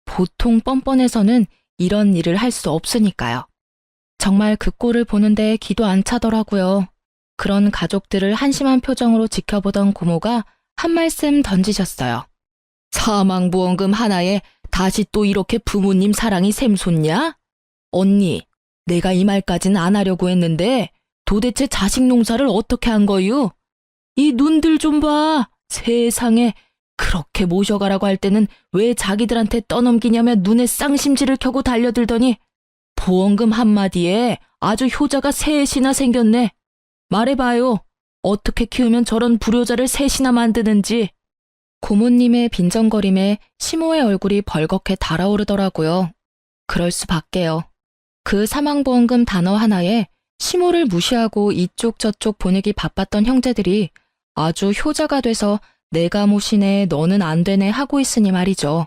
보통 뻔뻔해서는 이런 일을 할 수 없으니까요. 정말 그 꼴을 보는데 기도 안 차더라고요. 그런 가족들을 한심한 표정으로 지켜보던 고모가 한 말씀 던지셨어요. 사망보험금 하나에 다시 또 이렇게 부모님 사랑이 샘솟냐? 언니, 내가 이 말까진 안 하려고 했는데 도대체 자식 농사를 어떻게 한 거유? 이 눈들 좀 봐. 세상에 그렇게 모셔가라고 할 때는 왜 자기들한테 떠넘기냐며 눈에 쌍심지를 켜고 달려들더니 보험금 한마디에 아주 효자가 셋이나 생겼네. 말해봐요. 어떻게 키우면 저런 불효자를 셋이나 만드는지. 고모님의 빈정거림에 시모의 얼굴이 벌겋게 달아오르더라고요. 그럴 수밖에요. 그 사망보험금 단어 하나에 시모를 무시하고 이쪽 저쪽 보내기 바빴던 형제들이 아주 효자가 돼서 내가 모시네 너는 안 되네 하고 있으니 말이죠.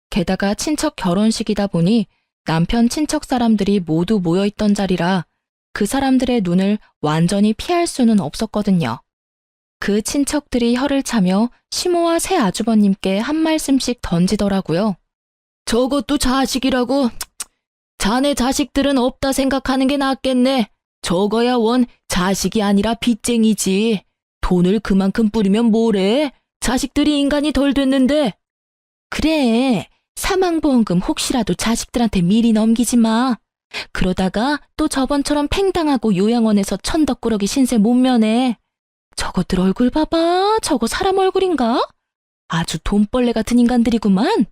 게다가 친척 결혼식이다 보니 남편 친척 사람들이 모두 모여있던 자리라 그 사람들의 눈을 완전히 피할 수는 없었거든요. 그 친척들이 혀를 차며 시모와 새 아주버님께 한 말씀씩 던지더라고요. 저것도 자식이라고? 자네 자식들은 없다 생각하는 게 낫겠네. 저거야 원 자식이 아니라 빚쟁이지. 돈을 그만큼 뿌리면 뭐래? 자식들이 인간이 덜 됐는데. 그래, 사망보험금 혹시라도 자식들한테 미리 넘기지 마. 그러다가 또 저번처럼 팽당하고 요양원에서 천덕꾸러기 신세 못 면해. 저것들 얼굴 봐봐. 저거 사람 얼굴인가? 아주 돈벌레 같은 인간들이구만.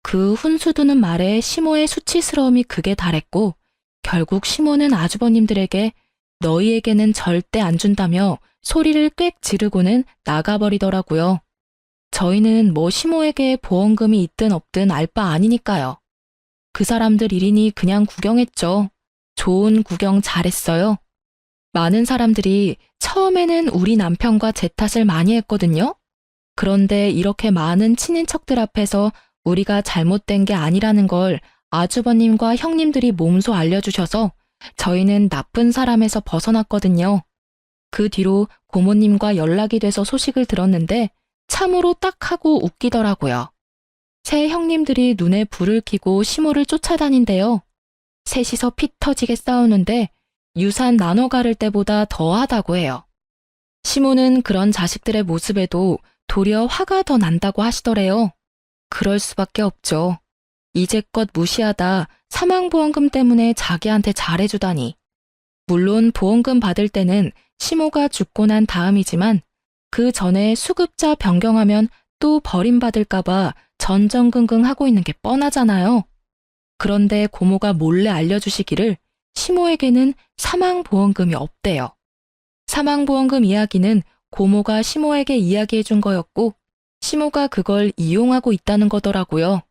그 훈수두는 말에 시모의 수치스러움이 극에 달했고 결국 시모는 아주버님들에게 너희에게는 절대 안 준다며 소리를 꽥 지르고는 나가버리더라고요. 저희는 뭐 시모에게 보험금이 있든 없든 알 바 아니니까요. 그 사람들 일이니 그냥 구경했죠. 좋은 구경 잘했어요. 많은 사람들이 처음에는 우리 남편과 제 탓을 많이 했거든요. 그런데 이렇게 많은 친인척들 앞에서 우리가 잘못된 게 아니라는 걸 아주버님과 형님들이 몸소 알려주셔서 저희는 나쁜 사람에서 벗어났거든요. 그 뒤로 고모님과 연락이 돼서 소식을 들었는데 참으로 딱하고 웃기더라고요. 새 형님들이 눈에 불을 켜고 시모를 쫓아다닌대요. 셋이서 피 터지게 싸우는데 유산 나눠 가를 때보다 더하다고 해요. 시모는 그런 자식들의 모습에도 도리어 화가 더 난다고 하시더래요. 그럴 수밖에 없죠. 이제껏 무시하다 사망보험금 때문에 자기한테 잘해주다니. 물론 보험금 받을 때는 시모가 죽고 난 다음이지만 그 전에 수급자 변경하면 또 버림받을까봐 전전긍긍하고 있는 게 뻔하잖아요. 그런데 고모가 몰래 알려주시기를 시모에게는 사망보험금이 없대요. 사망보험금 이야기는 고모가 시모에게 이야기해준 거였고 시모가 그걸 이용하고 있다는 거더라고요.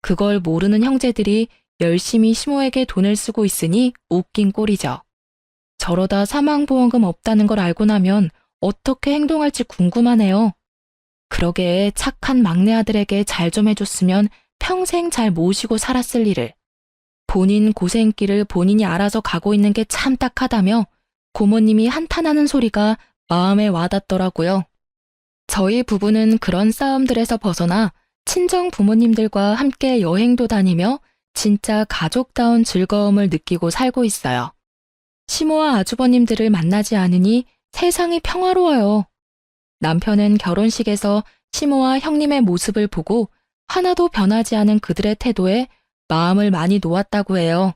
그걸 모르는 형제들이 열심히 시모에게 돈을 쓰고 있으니 웃긴 꼴이죠. 저러다 사망보험금 없다는 걸 알고 나면 어떻게 행동할지 궁금하네요. 그러게 착한 막내 아들에게 잘 좀 해줬으면 평생 잘 모시고 살았을 일을. 본인 고생길을 본인이 알아서 가고 있는 게 참 딱하다며 고모님이 한탄하는 소리가 마음에 와닿더라고요. 저희 부부는 그런 싸움들에서 벗어나 친정 부모님들과 함께 여행도 다니며 진짜 가족다운 즐거움을 느끼고 살고 있어요. 시모와 아주버님들을 만나지 않으니 세상이 평화로워요. 남편은 결혼식에서 시모와 형님의 모습을 보고 하나도 변하지 않은 그들의 태도에 마음을 많이 놓았다고 해요.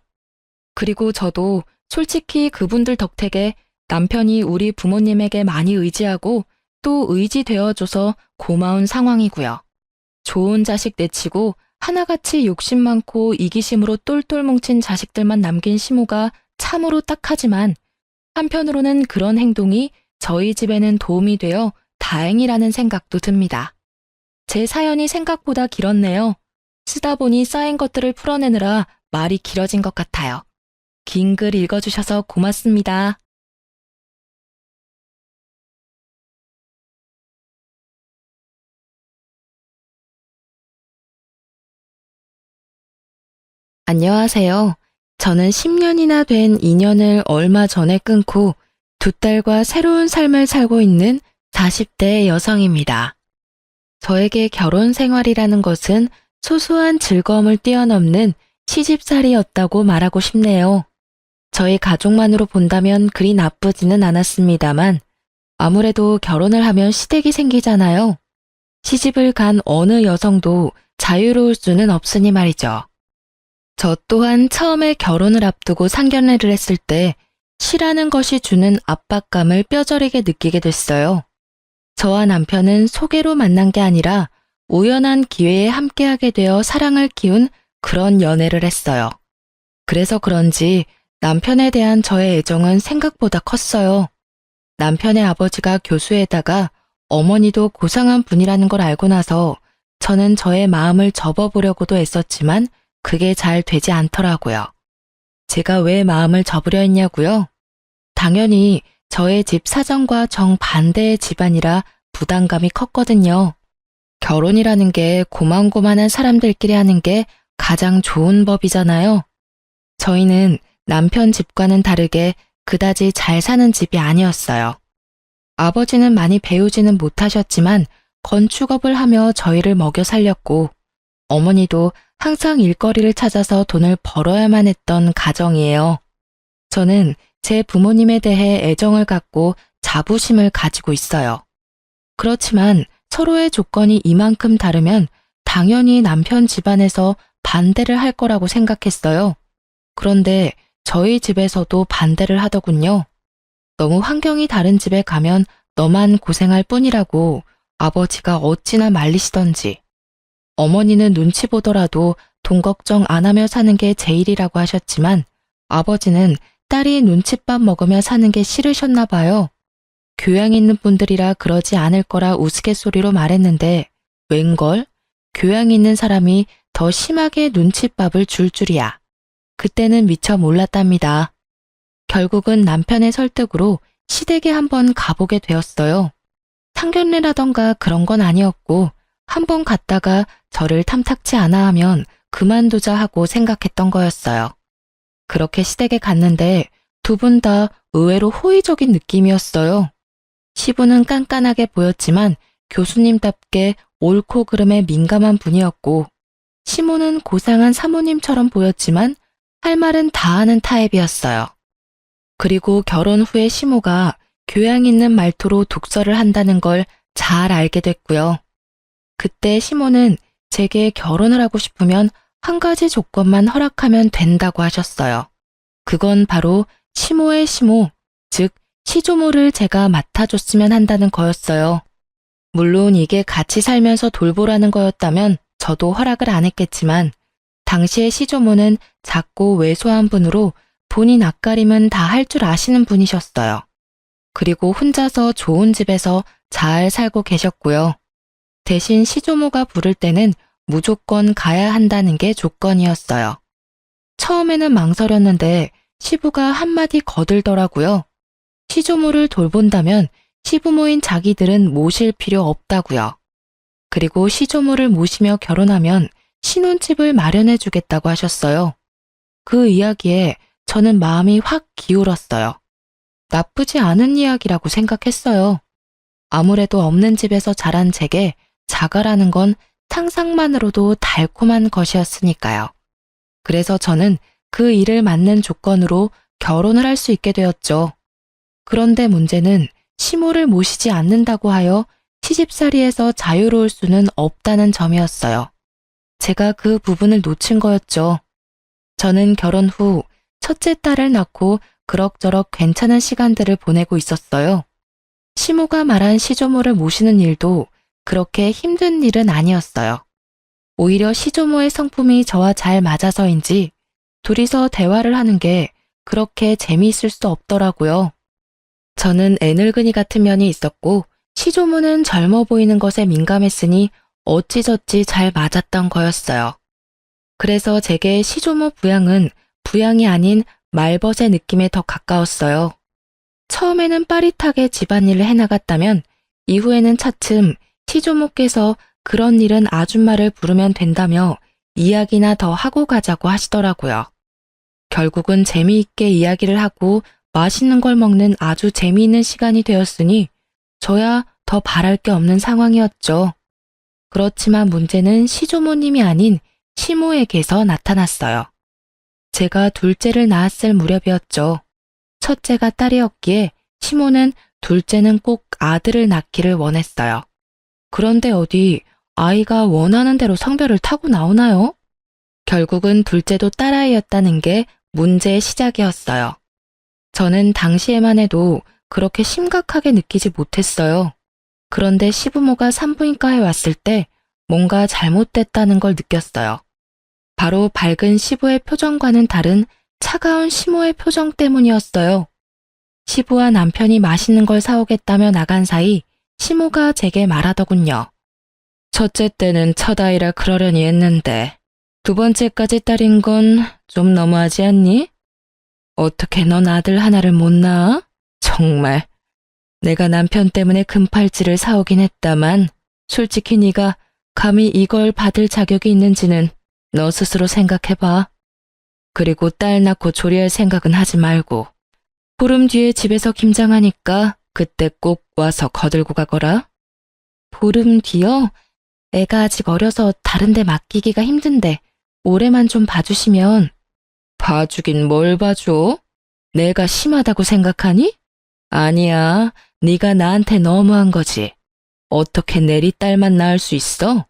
그리고 저도 솔직히 그분들 덕택에 남편이 우리 부모님에게 많이 의지하고 또 의지되어줘서 고마운 상황이고요. 좋은 자식 내치고 하나같이 욕심 많고 이기심으로 똘똘 뭉친 자식들만 남긴 시모가 참으로 딱하지만 한편으로는 그런 행동이 저희 집에는 도움이 되어 다행이라는 생각도 듭니다. 제 사연이 생각보다 길었네요. 쓰다 보니 쌓인 것들을 풀어내느라 말이 길어진 것 같아요. 긴 글 읽어주셔서 고맙습니다. 안녕하세요. 저는 10년이나 된 인연을 얼마 전에 끊고 두 딸과 새로운 삶을 살고 있는 40대 여성입니다. 저에게 결혼 생활이라는 것은 소소한 즐거움을 뛰어넘는 시집살이였다고 말하고 싶네요. 저희 가족만으로 본다면 그리 나쁘지는 않았습니다만 아무래도 결혼을 하면 시댁이 생기잖아요. 시집을 간 어느 여성도 자유로울 수는 없으니 말이죠. 저 또한 처음에 결혼을 앞두고 상견례를 했을 때 시라는 것이 주는 압박감을 뼈저리게 느끼게 됐어요. 저와 남편은 소개로 만난 게 아니라 우연한 기회에 함께하게 되어 사랑을 키운 그런 연애를 했어요. 그래서 그런지 남편에 대한 저의 애정은 생각보다 컸어요. 남편의 아버지가 교수에다가 어머니도 고상한 분이라는 걸 알고 나서 저는 저의 마음을 접어보려고도 애썼지만 그게 잘 되지 않더라고요. 제가 왜 마음을 접으려 했냐고요? 당연히 저의 집 사정과 정반대의 집안이라 부담감이 컸거든요. 결혼이라는 게 고만고만한 사람들끼리 하는 게 가장 좋은 법이잖아요. 저희는 남편 집과는 다르게 그다지 잘 사는 집이 아니었어요. 아버지는 많이 배우지는 못하셨지만 건축업을 하며 저희를 먹여 살렸고 어머니도 항상 일거리를 찾아서 돈을 벌어야만 했던 가정이에요. 저는 제 부모님에 대해 애정을 갖고 자부심을 가지고 있어요. 그렇지만 서로의 조건이 이만큼 다르면 당연히 남편 집안에서 반대를 할 거라고 생각했어요. 그런데 저희 집에서도 반대를 하더군요. 너무 환경이 다른 집에 가면 너만 고생할 뿐이라고 아버지가 어찌나 말리시던지. 어머니는 눈치 보더라도 돈 걱정 안 하며 사는 게 제일이라고 하셨지만 아버지는 딸이 눈칫밥 먹으며 사는 게 싫으셨나 봐요. 교양 있는 분들이라 그러지 않을 거라 우스갯소리로 말했는데 웬걸? 교양 있는 사람이 더 심하게 눈칫밥을 줄 줄이야. 그때는 미처 몰랐답니다. 결국은 남편의 설득으로 시댁에 한번 가보게 되었어요. 상견례라던가 그런 건 아니었고 한번 갔다가 저를 탐탁치 않아 하면 그만두자 하고 생각했던 거였어요. 그렇게 시댁에 갔는데 두 분 다 의외로 호의적인 느낌이었어요. 시부는 깐깐하게 보였지만 교수님답게 옳고 그름에 민감한 분이었고 시모는 고상한 사모님처럼 보였지만 할 말은 다 하는 타입이었어요. 그리고 결혼 후에 시모가 교양 있는 말투로 독서를 한다는 걸 잘 알게 됐고요. 그때 시모는 제게 결혼을 하고 싶으면 한 가지 조건만 허락하면 된다고 하셨어요. 그건 바로 시모의 시모, 즉 시조모를 제가 맡아줬으면 한다는 거였어요. 물론 이게 같이 살면서 돌보라는 거였다면 저도 허락을 안 했겠지만 당시의 시조모는 작고 왜소한 분으로 본인 앞가림은 다 할 줄 아시는 분이셨어요. 그리고 혼자서 좋은 집에서 잘 살고 계셨고요. 대신 시조모가 부를 때는 무조건 가야 한다는 게 조건이었어요. 처음에는 망설였는데 시부가 한마디 거들더라고요. 시조모를 돌본다면 시부모인 자기들은 모실 필요 없다고요. 그리고 시조모를 모시며 결혼하면 신혼집을 마련해 주겠다고 하셨어요. 그 이야기에 저는 마음이 확 기울었어요. 나쁘지 않은 이야기라고 생각했어요. 아무래도 없는 집에서 자란 제게 자가라는 건 상상만으로도 달콤한 것이었으니까요. 그래서 저는 그 일을 맞는 조건으로 결혼을 할 수 있게 되었죠. 그런데 문제는 시모를 모시지 않는다고 하여 시집살이에서 자유로울 수는 없다는 점이었어요. 제가 그 부분을 놓친 거였죠. 저는 결혼 후 첫째 딸을 낳고 그럭저럭 괜찮은 시간들을 보내고 있었어요. 시모가 말한 시조모를 모시는 일도 그렇게 힘든 일은 아니었어요. 오히려 시조모의 성품이 저와 잘 맞아서인지 둘이서 대화를 하는 게 그렇게 재미있을 수 없더라고요. 저는 애늙은이 같은 면이 있었고 시조모는 젊어 보이는 것에 민감했으니 어찌저찌 잘 맞았던 거였어요. 그래서 제게 시조모 부양은 부양이 아닌 말벗의 느낌에 더 가까웠어요. 처음에는 빠릿하게 집안일을 해나갔다면 이후에는 차츰 시조모께서 그런 일은 아줌마를 부르면 된다며 이야기나 더 하고 가자고 하시더라고요. 결국은 재미있게 이야기를 하고 맛있는 걸 먹는 아주 재미있는 시간이 되었으니 저야 더 바랄 게 없는 상황이었죠. 그렇지만 문제는 시조모님이 아닌 시모에게서 나타났어요. 제가 둘째를 낳았을 무렵이었죠. 첫째가 딸이었기에 시모는 둘째는 꼭 아들을 낳기를 원했어요. 그런데 어디 아이가 원하는 대로 성별을 타고 나오나요? 결국은 둘째도 딸아이였다는 게 문제의 시작이었어요. 저는 당시에만 해도 그렇게 심각하게 느끼지 못했어요. 그런데 시부모가 산부인과에 왔을 때 뭔가 잘못됐다는 걸 느꼈어요. 바로 밝은 시부의 표정과는 다른 차가운 시모의 표정 때문이었어요. 시부와 남편이 맛있는 걸 사오겠다며 나간 사이 시모가 제게 말하더군요. 첫째 때는 첫 아이라 그러려니 했는데 두 번째까지 딸인 건 좀 너무하지 않니? 어떻게 넌 아들 하나를 못 낳아? 정말. 내가 남편 때문에 금팔찌를 사오긴 했다만 솔직히 네가 감히 이걸 받을 자격이 있는지는 너 스스로 생각해봐. 그리고 딸 낳고 조리할 생각은 하지 말고 보름 뒤에 집에서 김장하니까 그때 꼭 와서 거들고 가거라. 보름 뒤요? 애가 아직 어려서 다른 데 맡기기가 힘든데 올해만 좀 봐주시면. 봐주긴 뭘 봐줘? 내가 심하다고 생각하니? 아니야, 네가 나한테 너무한 거지. 어떻게 내리 딸만 낳을 수 있어?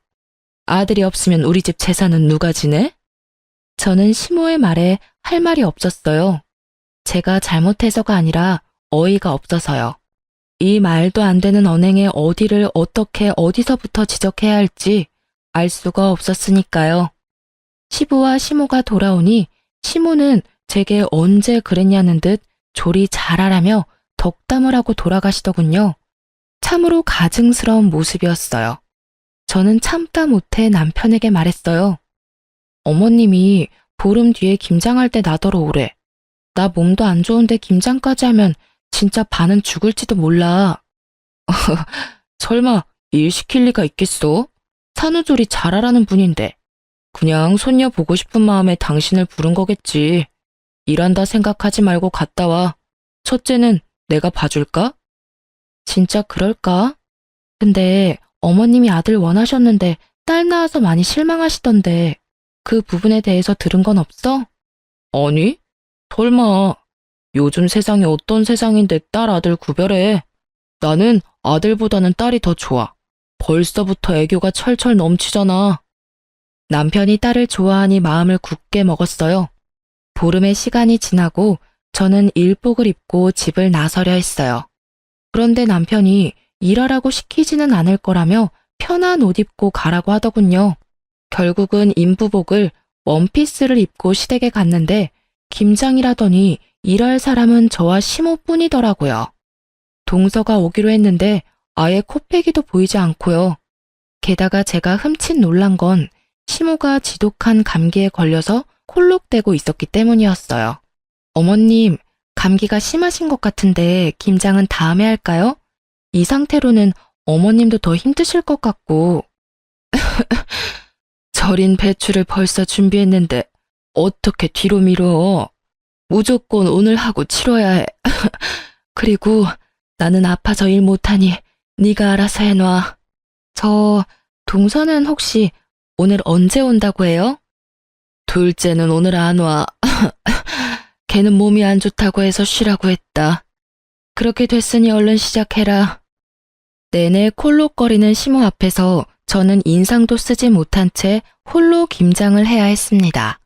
아들이 없으면 우리 집 재산은 누가 지내? 저는 시모의 말에 할 말이 없었어요. 제가 잘못해서가 아니라 어이가 없어서요. 이 말도 안 되는 언행에 어디를 어떻게 어디서부터 지적해야 할지 알 수가 없었으니까요. 시부와 시모가 돌아오니 시모는 제게 언제 그랬냐는 듯 조리 잘하라며 덕담을 하고 돌아가시더군요. 참으로 가증스러운 모습이었어요. 저는 참다 못해 남편에게 말했어요. 어머님이 보름 뒤에 김장할 때 나더러 오래. 나 몸도 안 좋은데 김장까지 하면 진짜 반은 죽을지도 몰라. 설마 일 시킬 리가 있겠어? 산후조리 잘하라는 분인데. 그냥 손녀 보고 싶은 마음에 당신을 부른 거겠지. 일한다 생각하지 말고 갔다 와. 첫째는 내가 봐줄까? 진짜 그럴까? 근데 어머님이 아들 원하셨는데 딸 낳아서 많이 실망하시던데 그 부분에 대해서 들은 건 없어? 아니, 설마. 요즘 세상이 어떤 세상인데 딸 아들 구별해. 나는 아들보다는 딸이 더 좋아. 벌써부터 애교가 철철 넘치잖아. 남편이 딸을 좋아하니 마음을 굳게 먹었어요. 보름의 시간이 지나고 저는 일복을 입고 집을 나서려 했어요. 그런데 남편이 일하라고 시키지는 않을 거라며 편한 옷 입고 가라고 하더군요. 결국은 인부복을 원피스를 입고 시댁에 갔는데 김장이라더니 일할 사람은 저와 시모뿐이더라고요. 동서가 오기로 했는데 아예 코빼기도 보이지 않고요. 게다가 제가 흠칫 놀란 건 시모가 지독한 감기에 걸려서 콜록대고 있었기 때문이었어요. 어머님, 감기가 심하신 것 같은데 김장은 다음에 할까요? 이 상태로는 어머님도 더 힘드실 것 같고. 절인 배추를 벌써 준비했는데 어떻게 뒤로 미뤄? 무조건 오늘 하고 치러야 해. 그리고 나는 아파서 일 못하니 네가 알아서 해놔. 저 동서는 혹시 오늘 언제 온다고 해요? 둘째는 오늘 안 와. 걔는 몸이 안 좋다고 해서 쉬라고 했다. 그렇게 됐으니 얼른 시작해라. 내내 콜록거리는 시모 앞에서 저는 인상도 쓰지 못한 채 홀로 김장을 해야 했습니다.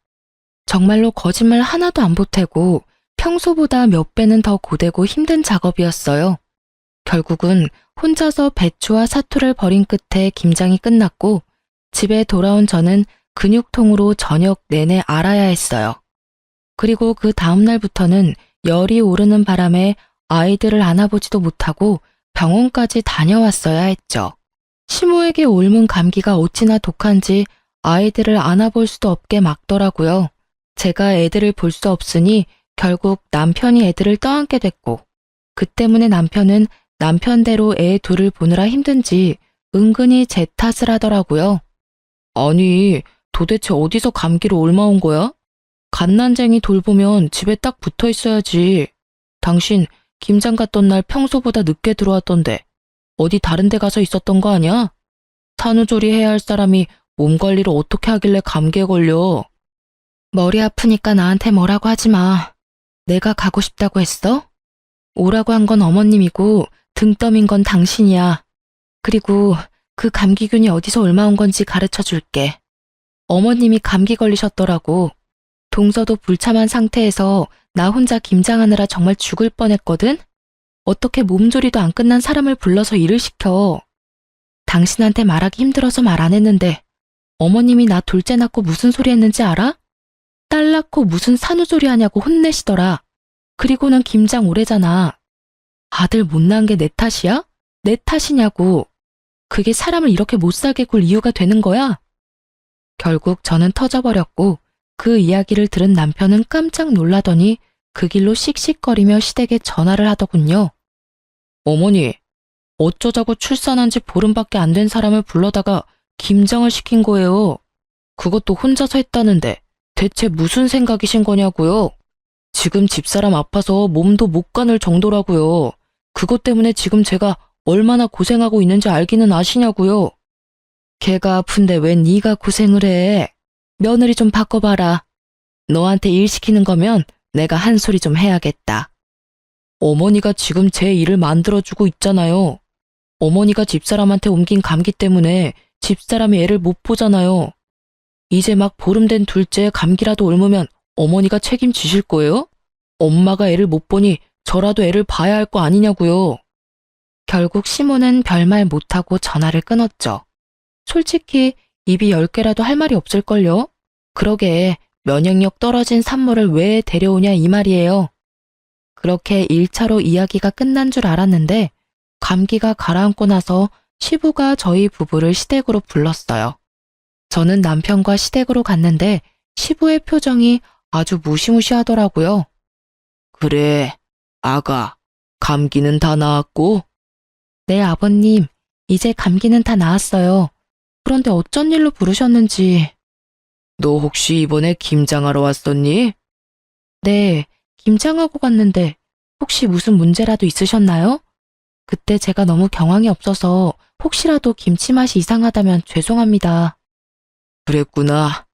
정말로 거짓말 하나도 안 보태고 평소보다 몇 배는 더 고되고 힘든 작업이었어요. 결국은 혼자서 배추와 사투를 벌인 끝에 김장이 끝났고 집에 돌아온 저는 근육통으로 저녁 내내 앓아야 했어요. 그리고 그 다음날부터는 열이 오르는 바람에 아이들을 안아보지도 못하고 병원까지 다녀왔어야 했죠. 시모에게 옮은 감기가 어찌나 독한지 아이들을 안아볼 수도 없게 막더라고요. 제가 애들을 볼 수 없으니 결국 남편이 애들을 떠안게 됐고 그 때문에 남편은 남편대로 애 둘을 보느라 힘든지 은근히 제 탓을 하더라고요. 아니, 도대체 어디서 감기로 옮아온 거야? 갓난쟁이 돌보면 집에 딱 붙어 있어야지. 당신 김장 갔던 날 평소보다 늦게 들어왔던데 어디 다른 데 가서 있었던 거 아니야? 산후조리 해야 할 사람이 몸 관리를 어떻게 하길래 감기에 걸려? 머리 아프니까 나한테 뭐라고 하지 마. 내가 가고 싶다고 했어? 오라고 한 건 어머님이고 등 떠민 건 당신이야. 그리고 그 감기균이 어디서 옮아온 건지 가르쳐 줄게. 어머님이 감기 걸리셨더라고. 동서도 불참한 상태에서 나 혼자 김장하느라 정말 죽을 뻔했거든? 어떻게 몸조리도 안 끝난 사람을 불러서 일을 시켜. 당신한테 말하기 힘들어서 말 안 했는데 어머님이 나 둘째 낳고 무슨 소리 했는지 알아? 딸 낳고 무슨 산후조리 하냐고 혼내시더라. 그리고는 김장 오래잖아. 아들 못 낳은 게 내 탓이야? 내 탓이냐고. 그게 사람을 이렇게 못살게 굴 이유가 되는 거야? 결국 저는 터져버렸고 그 이야기를 들은 남편은 깜짝 놀라더니 그 길로 씩씩거리며 시댁에 전화를 하더군요. 어머니, 어쩌자고 출산한 지 보름밖에 안 된 사람을 불러다가 김장을 시킨 거예요. 그것도 혼자서 했다는데 대체 무슨 생각이신 거냐고요? 지금 집사람 아파서 몸도 못 가눌 정도라고요. 그것 때문에 지금 제가 얼마나 고생하고 있는지 알기는 아시냐고요. 걔가 아픈데 웬 네가 고생을 해. 며느리 좀 바꿔봐라. 너한테 일 시키는 거면 내가 한 소리 좀 해야겠다. 어머니가 지금 제 일을 만들어주고 있잖아요. 어머니가 집사람한테 옮긴 감기 때문에 집사람이 애를 못 보잖아요. 이제 막 보름 된 둘째에 감기라도 옮으면 어머니가 책임지실 거예요? 엄마가 애를 못 보니 저라도 애를 봐야 할 거 아니냐고요. 결국 시모는 별말 못하고 전화를 끊었죠. 솔직히 입이 10개라도 할 말이 없을걸요? 그러게 면역력 떨어진 산모를 왜 데려오냐 이 말이에요. 그렇게 1차로 이야기가 끝난 줄 알았는데 감기가 가라앉고 나서 시부가 저희 부부를 시댁으로 불렀어요. 저는 남편과 시댁으로 갔는데 시부의 표정이 아주 무시무시하더라고요. 그래, 아가, 감기는 다 나았고? 네, 아버님, 이제 감기는 다 나았어요. 그런데 어쩐 일로 부르셨는지. 너 혹시 이번에 김장하러 왔었니? 네, 김장하고 갔는데 혹시 무슨 문제라도 있으셨나요? 그때 제가 너무 경황이 없어서 혹시라도 김치 맛이 이상하다면 죄송합니다. 그랬구나.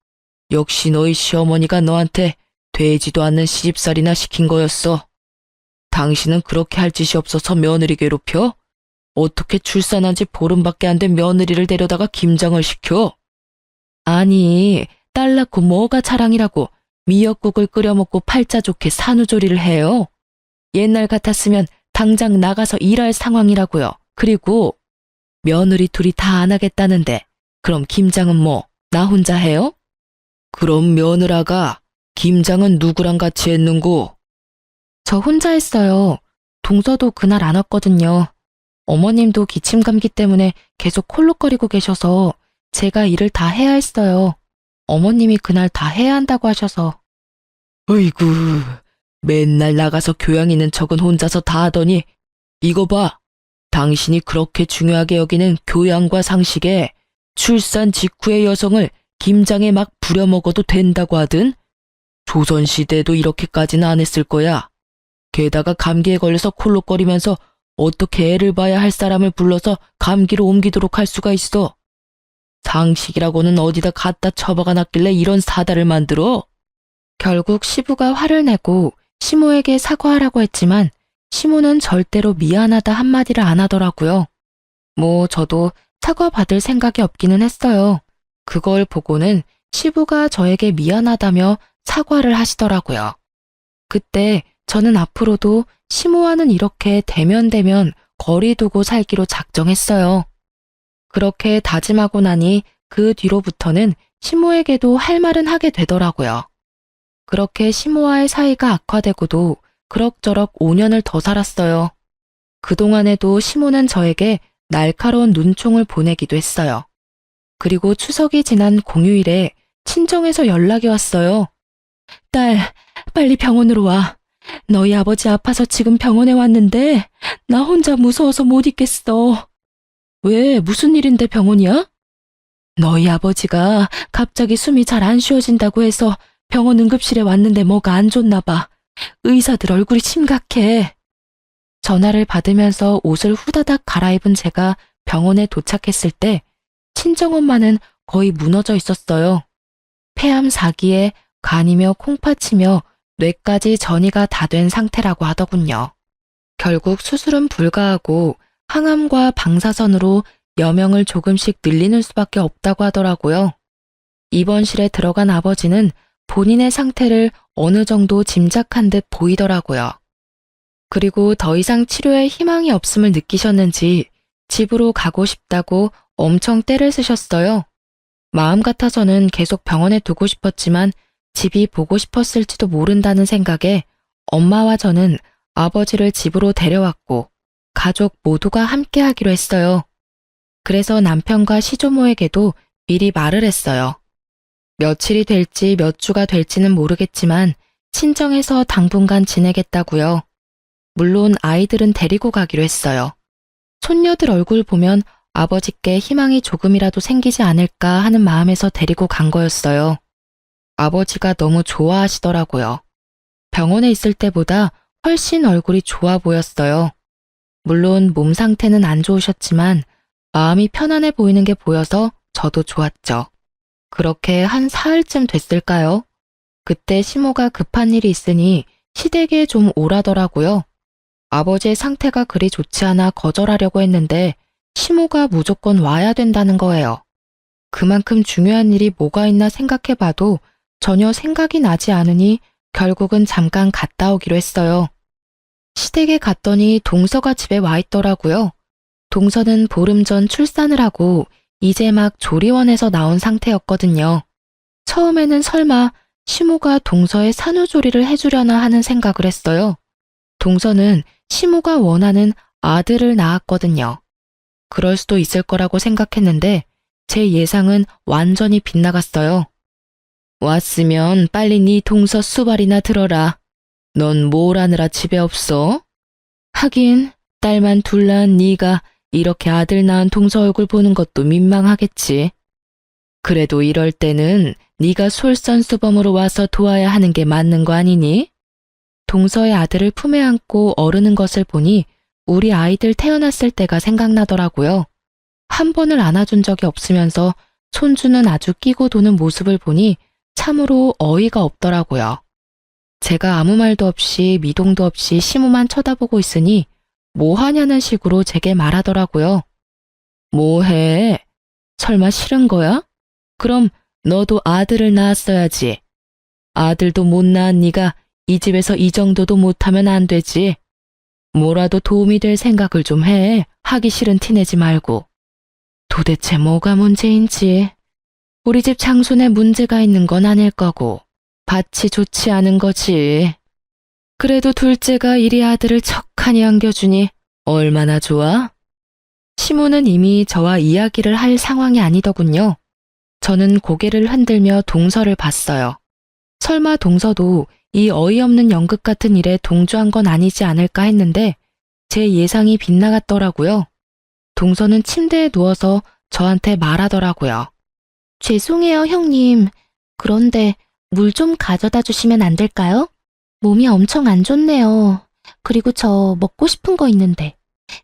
역시 너희 시어머니가 너한테 되지도 않는 시집살이나 시킨 거였어. 당신은 그렇게 할 짓이 없어서 며느리 괴롭혀? 어떻게 출산한 지 보름밖에 안 된 며느리를 데려다가 김장을 시켜? 아니, 딸 낳고 뭐가 자랑이라고 미역국을 끓여 먹고 팔자 좋게 산후조리를 해요. 옛날 같았으면 당장 나가서 일할 상황이라고요. 그리고 며느리 둘이 다 안 하겠다는데 그럼 김장은 뭐 나 혼자 해요? 그럼 며느라가 김장은 누구랑 같이 했는고? 저 혼자 했어요. 동서도 그날 안 왔거든요. 어머님도 기침 감기 때문에 계속 콜록거리고 계셔서 제가 일을 다 해야 했어요. 어머님이 그날 다 해야 한다고 하셔서. 어이구, 맨날 나가서 교양 있는 척은 혼자서 다 하더니 이거 봐. 당신이 그렇게 중요하게 여기는 교양과 상식에 출산 직후의 여성을 김장에 막 부려먹어도 된다고 하든 조선시대에도 이렇게까지는 안 했을 거야. 게다가 감기에 걸려서 콜록거리면서 어떻게 애를 봐야 할 사람을 불러서 감기로 옮기도록 할 수가 있어. 상식이라고는 어디다 갖다 처박아 놨길래 이런 사달을 만들어? 결국 시부가 화를 내고 시모에게 사과하라고 했지만 시모는 절대로 미안하다 한마디를 안 하더라고요. 뭐 저도 사과받을 생각이 없기는 했어요. 그걸 보고는 시부가 저에게 미안하다며 사과를 하시더라고요. 그때 저는 앞으로도 시모와는 이렇게 대면대면 거리 두고 살기로 작정했어요. 그렇게 다짐하고 나니 그 뒤로부터는 시모에게도 할 말은 하게 되더라고요. 그렇게 시모와의 사이가 악화되고도 그럭저럭 5년을 더 살았어요. 그동안에도 시모는 저에게 날카로운 눈총을 보내기도 했어요. 그리고 추석이 지난 공휴일에 친정에서 연락이 왔어요. 딸, 빨리 병원으로 와. 너희 아버지 아파서 지금 병원에 왔는데 나 혼자 무서워서 못 있겠어. 왜, 무슨 일인데 병원이야? 너희 아버지가 갑자기 숨이 잘 안 쉬어진다고 해서 병원 응급실에 왔는데 뭐가 안 좋나 봐. 의사들 얼굴이 심각해. 전화를 받으면서 옷을 후다닥 갈아입은 제가 병원에 도착했을 때 친정엄마는 거의 무너져 있었어요. 폐암 4기에 간이며 콩팥이며 뇌까지 전이가 다 된 상태라고 하더군요. 결국 수술은 불가하고 항암과 방사선으로 여명을 조금씩 늘리는 수밖에 없다고 하더라고요. 입원실에 들어간 아버지는 본인의 상태를 어느 정도 짐작한 듯 보이더라고요. 그리고 더 이상 치료에 희망이 없음을 느끼셨는지 집으로 가고 싶다고 엄청 떼를 쓰셨어요. 마음 같아서는 계속 병원에 두고 싶었지만 집이 보고 싶었을지도 모른다는 생각에 엄마와 저는 아버지를 집으로 데려왔고 가족 모두가 함께 하기로 했어요. 그래서 남편과 시조모에게도 미리 말을 했어요. 며칠이 될지 몇 주가 될지는 모르겠지만 친정에서 당분간 지내겠다고요. 물론 아이들은 데리고 가기로 했어요. 손녀들 얼굴 보면 아버지께 희망이 조금이라도 생기지 않을까 하는 마음에서 데리고 간 거였어요. 아버지가 너무 좋아하시더라고요. 병원에 있을 때보다 훨씬 얼굴이 좋아 보였어요. 물론 몸 상태는 안 좋으셨지만 마음이 편안해 보이는 게 보여서 저도 좋았죠. 그렇게 한 사흘쯤 됐을까요? 그때 시모가 급한 일이 있으니 시댁에 좀 오라더라고요. 아버지의 상태가 그리 좋지 않아 거절하려고 했는데 시모가 무조건 와야 된다는 거예요. 그만큼 중요한 일이 뭐가 있나 생각해봐도 전혀 생각이 나지 않으니 결국은 잠깐 갔다 오기로 했어요. 시댁에 갔더니 동서가 집에 와 있더라고요. 동서는 보름 전 출산을 하고 이제 막 조리원에서 나온 상태였거든요. 처음에는 설마 시모가 동서의 산후조리를 해주려나 하는 생각을 했어요. 동서는 시모가 원하는 아들을 낳았거든요. 그럴 수도 있을 거라고 생각했는데 제 예상은 완전히 빗나갔어요. 왔으면 빨리 네 동서 수발이나 들어라. 넌 뭘 하느라 집에 없어? 하긴 딸만 둘 낳은 네가 이렇게 아들 낳은 동서 얼굴 보는 것도 민망하겠지. 그래도 이럴 때는 네가 솔선수범으로 와서 도와야 하는 게 맞는 거 아니니? 동서의 아들을 품에 안고 어르는 것을 보니 우리 아이들 태어났을 때가 생각나더라고요. 한 번을 안아준 적이 없으면서 손주는 아주 끼고 도는 모습을 보니 참으로 어이가 없더라고요. 제가 아무 말도 없이 미동도 없이 시모만 쳐다보고 있으니 뭐 하냐는 식으로 제게 말하더라고요. 뭐해? 설마 싫은 거야? 그럼 너도 아들을 낳았어야지. 아들도 못 낳은 네가 이 집에서 이 정도도 못하면 안 되지. 뭐라도 도움이 될 생각을 좀 해. 하기 싫은 티 내지 말고. 도대체 뭐가 문제인지. 우리 집 장손에 문제가 있는 건 아닐 거고 밭이 좋지 않은 거지. 그래도 둘째가 이리 아들을 척하니 안겨주니 얼마나 좋아? 시모는 이미 저와 이야기를 할 상황이 아니더군요. 저는 고개를 흔들며 동서를 봤어요. 설마 동서도 이 어이없는 연극 같은 일에 동조한 건 아니지 않을까 했는데 제 예상이 빗나갔더라고요. 동서는 침대에 누워서 저한테 말하더라고요. 죄송해요, 형님. 그런데 물 좀 가져다 주시면 안 될까요? 몸이 엄청 안 좋네요. 그리고 저 먹고 싶은 거 있는데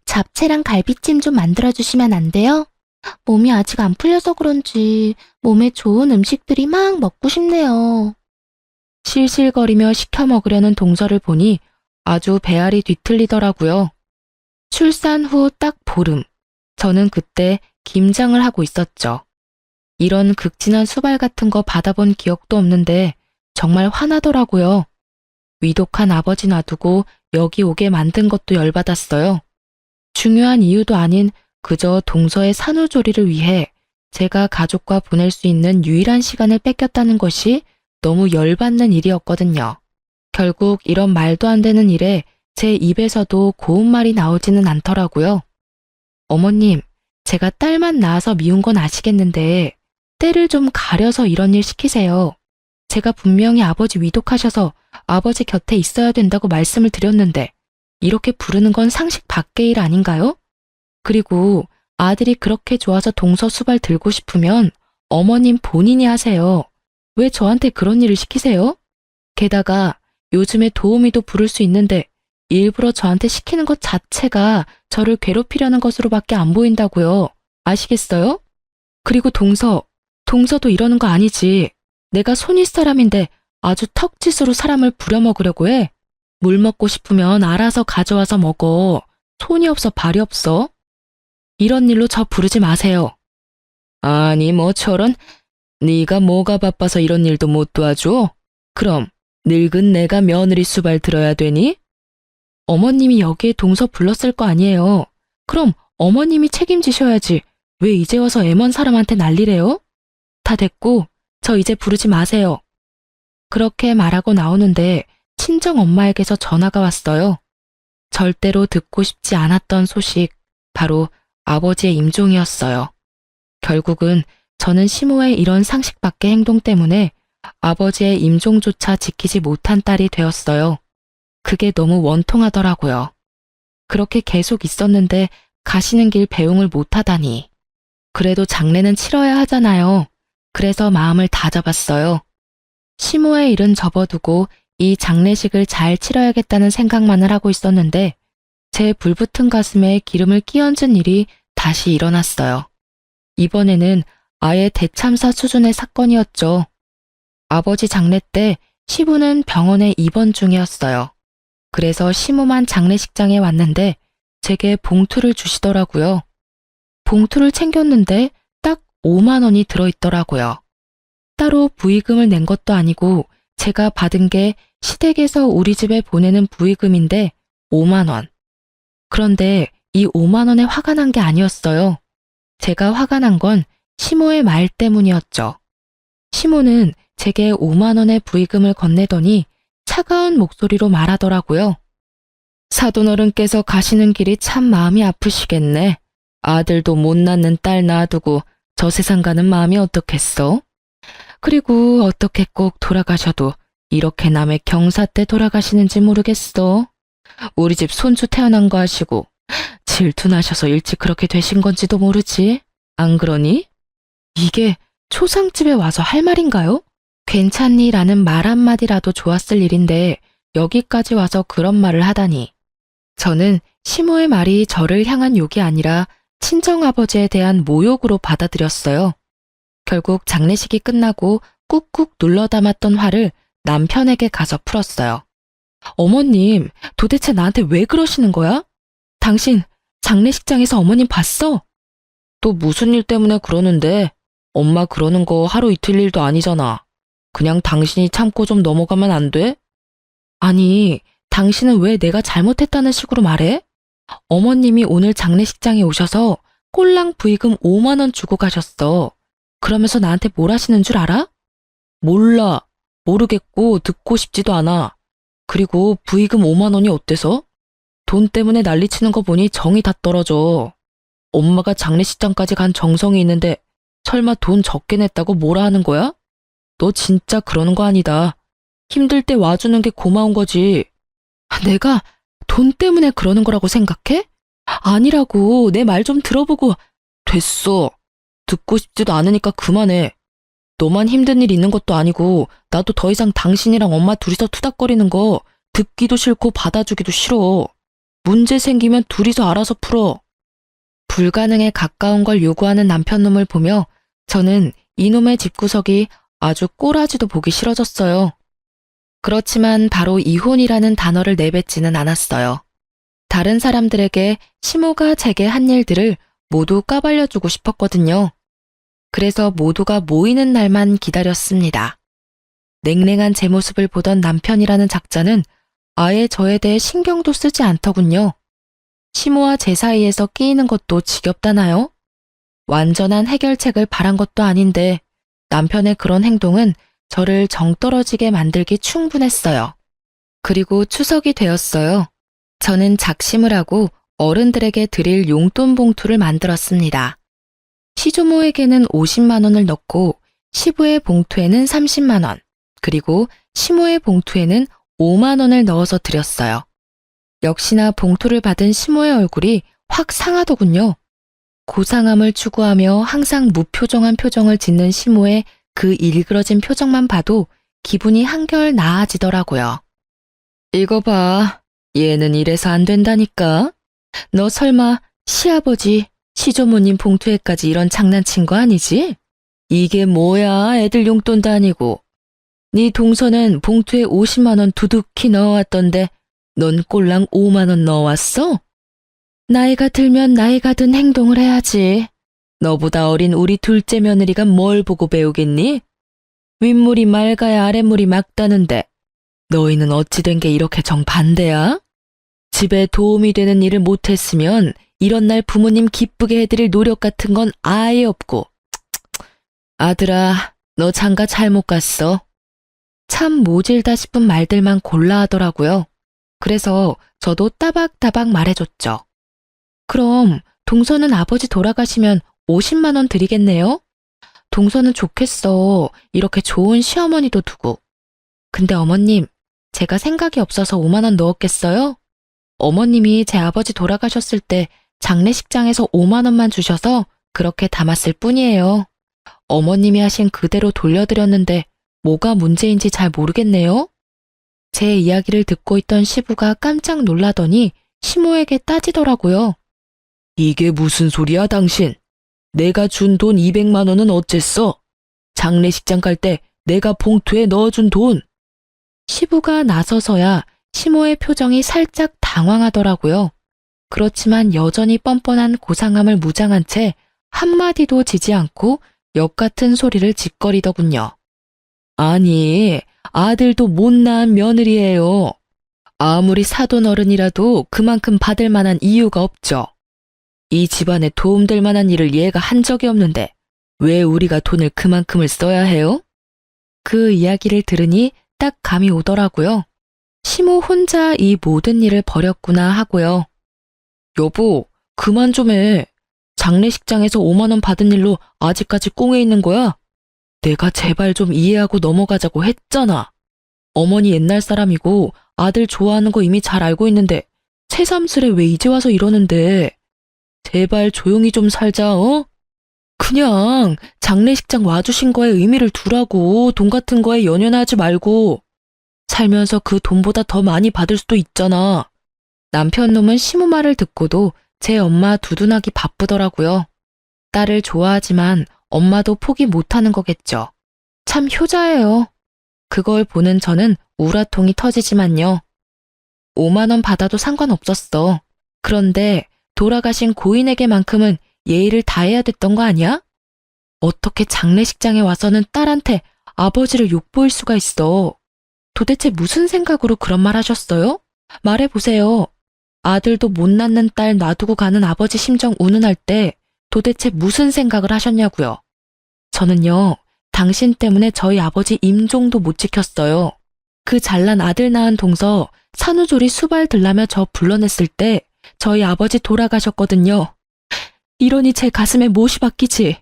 잡채랑 갈비찜 좀 만들어 주시면 안 돼요? 몸이 아직 안 풀려서 그런지 몸에 좋은 음식들이 막 먹고 싶네요. 실실거리며 시켜 먹으려는 동서를 보니 아주 배알이 뒤틀리더라고요. 출산 후 딱 보름, 저는 그때 김장을 하고 있었죠. 이런 극진한 수발 같은 거 받아본 기억도 없는데 정말 화나더라고요. 위독한 아버지 놔두고 여기 오게 만든 것도 열받았어요. 중요한 이유도 아닌 그저 동서의 산후조리를 위해 제가 가족과 보낼 수 있는 유일한 시간을 뺏겼다는 것이 너무 열받는 일이었거든요. 결국 이런 말도 안 되는 일에 제 입에서도 고운 말이 나오지는 않더라고요. 어머님, 제가 딸만 낳아서 미운 건 아시겠는데 때를 좀 가려서 이런 일 시키세요. 제가 분명히 아버지 위독하셔서 아버지 곁에 있어야 된다고 말씀을 드렸는데 이렇게 부르는 건 상식 밖의 일 아닌가요? 그리고 아들이 그렇게 좋아서 동서 수발 들고 싶으면 어머님 본인이 하세요. 왜 저한테 그런 일을 시키세요? 게다가 요즘에 도우미도 부를 수 있는데 일부러 저한테 시키는 것 자체가 저를 괴롭히려는 것으로밖에 안 보인다고요. 아시겠어요? 그리고 동서도 이러는 거 아니지. 내가 손윗 사람인데 아주 턱짓으로 사람을 부려먹으려고 해. 물 먹고 싶으면 알아서 가져와서 먹어. 손이 없어 발이 없어. 이런 일로 저 부르지 마세요. 아니 뭐 저런, 네가 뭐가 바빠서 이런 일도 못 도와줘? 그럼 늙은 내가 며느리 수발 들어야 되니? 어머님이 여기에 동서 불렀을 거 아니에요. 그럼 어머님이 책임지셔야지. 왜 이제 와서 애먼 사람한테 난리래요? 다 됐고 저 이제 부르지 마세요. 그렇게 말하고 나오는데 친정 엄마에게서 전화가 왔어요. 절대로 듣고 싶지 않았던 소식, 바로 아버지의 임종이었어요. 결국은 저는 시모의 이런 상식 밖의 행동 때문에 아버지의 임종조차 지키지 못한 딸이 되었어요. 그게 너무 원통하더라고요. 그렇게 계속 있었는데 가시는 길 배웅을 못하다니. 그래도 장례는 치러야 하잖아요. 그래서 마음을 다잡았어요. 시모의 일은 접어두고 이 장례식을 잘 치러야겠다는 생각만을 하고 있었는데 제 불붙은 가슴에 기름을 끼얹은 일이 다시 일어났어요. 이번에는 아예 대참사 수준의 사건이었죠. 아버지 장례 때 시부는 병원에 입원 중이었어요. 그래서 시모만 장례식장에 왔는데 제게 봉투를 주시더라고요. 봉투를 챙겼는데 딱 5만 원이 들어있더라고요. 따로 부의금을 낸 것도 아니고 제가 받은 게 시댁에서 우리 집에 보내는 부의금인데 5만 원. 그런데 이 5만 원에 화가 난 게 아니었어요. 제가 화가 난 건 시모의 말 때문이었죠. 시모는 제게 5만 원의 부의금을 건네더니 차가운 목소리로 말하더라고요. 사돈어른께서 가시는 길이 참 마음이 아프시겠네. 아들도 못 낳는 딸 낳아두고 저 세상 가는 마음이 어떻겠어? 그리고 어떻게 꼭 돌아가셔도 이렇게 남의 경사 때 돌아가시는지 모르겠어. 우리 집 손주 태어난 거 아시고 질투나셔서 일찍 그렇게 되신 건지도 모르지. 안 그러니? 이게 초상집에 와서 할 말인가요? 괜찮니? 라는 말 한마디라도 좋았을 일인데 여기까지 와서 그런 말을 하다니. 저는 시모의 말이 저를 향한 욕이 아니라 친정아버지에 대한 모욕으로 받아들였어요. 결국 장례식이 끝나고 꾹꾹 눌러 담았던 화를 남편에게 가서 풀었어요. 어머님, 도대체 나한테 왜 그러시는 거야? 당신 장례식장에서 어머님 봤어? 또 무슨 일 때문에 그러는데? 엄마 그러는 거 하루 이틀 일도 아니잖아. 그냥 당신이 참고 좀 넘어가면 안 돼? 아니, 당신은 왜 내가 잘못했다는 식으로 말해? 어머님이 오늘 장례식장에 오셔서 꼴랑 부의금 5만 원 주고 가셨어. 그러면서 나한테 뭘 하시는 줄 알아? 몰라. 모르겠고 듣고 싶지도 않아. 그리고 부의금 5만 원이 어때서? 돈 때문에 난리치는 거 보니 정이 다 떨어져. 엄마가 장례식장까지 간 정성이 있는데 설마 돈 적게 냈다고 뭐라 하는 거야? 너 진짜 그러는 거 아니다. 힘들 때 와주는 게 고마운 거지. 내가 돈 때문에 그러는 거라고 생각해? 아니라고. 내 말 좀 들어보고. 됐어. 듣고 싶지도 않으니까 그만해. 너만 힘든 일 있는 것도 아니고 나도 더 이상 당신이랑 엄마 둘이서 투닥거리는 거 듣기도 싫고 받아주기도 싫어. 문제 생기면 둘이서 알아서 풀어. 불가능에 가까운 걸 요구하는 남편놈을 보며 저는 이놈의 집구석이 아주 꼬라지도 보기 싫어졌어요. 그렇지만 바로 이혼이라는 단어를 내뱉지는 않았어요. 다른 사람들에게 시모가 제게 한 일들을 모두 까발려주고 싶었거든요. 그래서 모두가 모이는 날만 기다렸습니다. 냉랭한 제 모습을 보던 남편이라는 작자는 아예 저에 대해 신경도 쓰지 않더군요. 시모와 제 사이에서 끼이는 것도 지겹다나요? 완전한 해결책을 바란 것도 아닌데 남편의 그런 행동은 저를 정떨어지게 만들기 충분했어요. 그리고 추석이 되었어요. 저는 작심을 하고 어른들에게 드릴 용돈 봉투를 만들었습니다. 시조모에게는 50만 원을 넣고 시부의 봉투에는 30만 원, 그리고 시모의 봉투에는 5만 원을 넣어서 드렸어요. 역시나 봉투를 받은 시모의 얼굴이 확 상하더군요. 고상함을 추구하며 항상 무표정한 표정을 짓는 시모의 그 일그러진 표정만 봐도 기분이 한결 나아지더라고요. 이거 봐. 얘는 이래서 안 된다니까. 너 설마 시아버지, 시조모님 봉투에까지 이런 장난친 거 아니지? 이게 뭐야, 애들 용돈도 아니고. 네 동서는 봉투에 50만 원 두둑히 넣어왔던데 넌 꼴랑 5만 원 넣어왔어? 나이가 들면 나이가 든 행동을 해야지. 너보다 어린 우리 둘째 며느리가 뭘 보고 배우겠니? 윗물이 맑아야 아랫물이 맑다는데 너희는 어찌 된 게 이렇게 정반대야? 집에 도움이 되는 일을 못했으면 이런 날 부모님 기쁘게 해드릴 노력 같은 건 아예 없고. 아들아, 너 장가 잘못 갔어. 참 모질다 싶은 말들만 골라 하더라고요. 그래서 저도 따박따박 말해줬죠. 그럼 동서는 아버지 돌아가시면 50만 원 드리겠네요? 동서는 좋겠어. 이렇게 좋은 시어머니도 두고. 근데 어머님, 제가 생각이 없어서 5만 원 넣었겠어요? 어머님이 제 아버지 돌아가셨을 때 장례식장에서 5만 원만 주셔서 그렇게 담았을 뿐이에요. 어머님이 하신 그대로 돌려드렸는데 뭐가 문제인지 잘 모르겠네요. 제 이야기를 듣고 있던 시부가 깜짝 놀라더니 시모에게 따지더라고요. 이게 무슨 소리야, 당신? 내가 준 돈 200만 원은 어쨌어? 장례식장 갈 때 내가 봉투에 넣어준 돈. 시부가 나서서야 시모의 표정이 살짝 당황하더라고요. 그렇지만 여전히 뻔뻔한 고상함을 무장한 채 한마디도 지지 않고 역 같은 소리를 짓거리더군요. 아니, 아들도 못난 며느리예요. 아무리 사돈 어른이라도 그만큼 받을 만한 이유가 없죠. 이 집안에 도움될 만한 일을 얘가 한 적이 없는데 왜 우리가 돈을 그만큼을 써야 해요? 그 이야기를 들으니 딱 감이 오더라고요. 시모 혼자 이 모든 일을 벌였구나 하고요. 여보, 그만 좀 해. 장례식장에서 5만 원 받은 일로 아직까지 꽁에 있는 거야? 내가 제발 좀 이해하고 넘어가자고 했잖아. 어머니 옛날 사람이고 아들 좋아하는 거 이미 잘 알고 있는데 새삼스레 왜 이제 와서 이러는데. 제발 조용히 좀 살자, 어? 그냥 장례식장 와주신 거에 의미를 두라고. 돈 같은 거에 연연하지 말고. 살면서 그 돈보다 더 많이 받을 수도 있잖아. 남편 놈은 시모 말을 듣고도 제 엄마 두둔하기 바쁘더라고요. 딸을 좋아하지만 엄마도 포기 못하는 거겠죠. 참 효자예요. 그걸 보는 저는 우라통이 터지지만요. 5만 원 받아도 상관없었어. 그런데 돌아가신 고인에게만큼은 예의를 다해야 됐던 거 아니야? 어떻게 장례식장에 와서는 딸한테 아버지를 욕보일 수가 있어. 도대체 무슨 생각으로 그런 말 하셨어요? 말해보세요. 아들도 못 낳는 딸 놔두고 가는 아버지 심정 운운할 때 도대체 무슨 생각을 하셨냐고요. 저는요, 당신 때문에 저희 아버지 임종도 못 지켰어요. 그 잘난 아들 낳은 동서 산후조리 수발 들라며 저 불러냈을 때 저희 아버지 돌아가셨거든요. 이러니 제 가슴에 못이 박히지.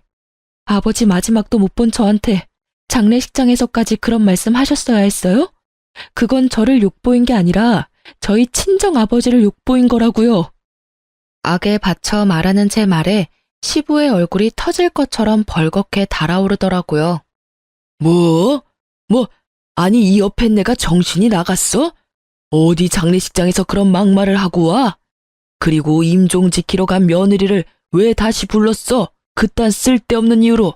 아버지 마지막도 못 본 저한테 장례식장에서까지 그런 말씀 하셨어야 했어요? 그건 저를 욕보인 게 아니라 저희 친정 아버지를 욕보인 거라고요. 악에 받쳐 말하는 제 말에 시부의 얼굴이 터질 것처럼 벌겋게 달아오르더라고요. 뭐? 아니 이 옆에 내가 정신이 나갔어? 어디 장례식장에서 그런 막말을 하고 와? 그리고 임종 지키러 간 며느리를 왜 다시 불렀어? 그딴 쓸데없는 이유로.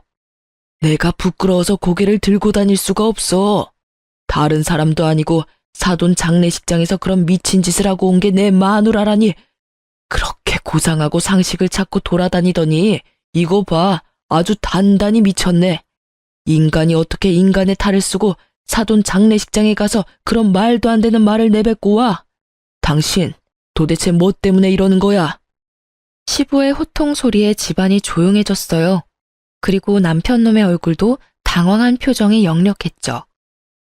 내가 부끄러워서 고개를 들고 다닐 수가 없어. 다른 사람도 아니고 사돈 장례식장에서 그런 미친 짓을 하고 온 게 내 마누라라니. 그렇게 고상하고 상식을 찾고 돌아다니더니 이거 봐, 아주 단단히 미쳤네. 인간이 어떻게 인간의 탈을 쓰고 사돈 장례식장에 가서 그런 말도 안 되는 말을 내뱉고 와. 당신 도대체 뭐 때문에 이러는 거야? 시부의 호통 소리에 집안이 조용해졌어요. 그리고 남편 놈의 얼굴도 당황한 표정이 역력했죠.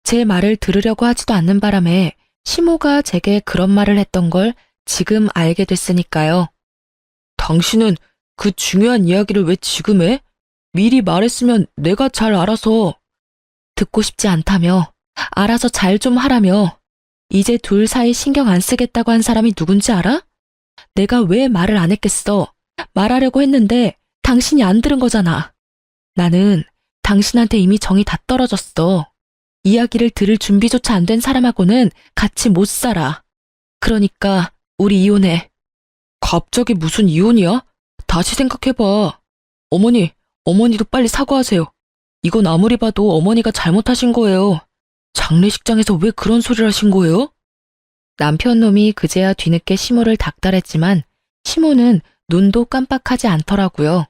제 말을 들으려고 하지도 않는 바람에 시모가 제게 그런 말을 했던 걸 지금 알게 됐으니까요. 당신은 그 중요한 이야기를 왜 지금 해? 미리 말했으면 내가 잘 알아서. 듣고 싶지 않다며, 알아서 잘 좀 하라며. 이제 둘 사이 신경 안 쓰겠다고 한 사람이 누군지 알아? 내가 왜 말을 안 했겠어? 말하려고 했는데 당신이 안 들은 거잖아. 나는 당신한테 이미 정이 다 떨어졌어. 이야기를 들을 준비조차 안 된 사람하고는 같이 못 살아. 그러니까 우리 이혼해. 갑자기 무슨 이혼이야? 다시 생각해봐. 어머니도 빨리 사과하세요. 이건 아무리 봐도 어머니가 잘못하신 거예요. 장례식장에서 왜 그런 소리를 하신 거예요? 남편 놈이 그제야 뒤늦게 시모를 닥달했지만 시모는 눈도 깜빡하지 않더라고요.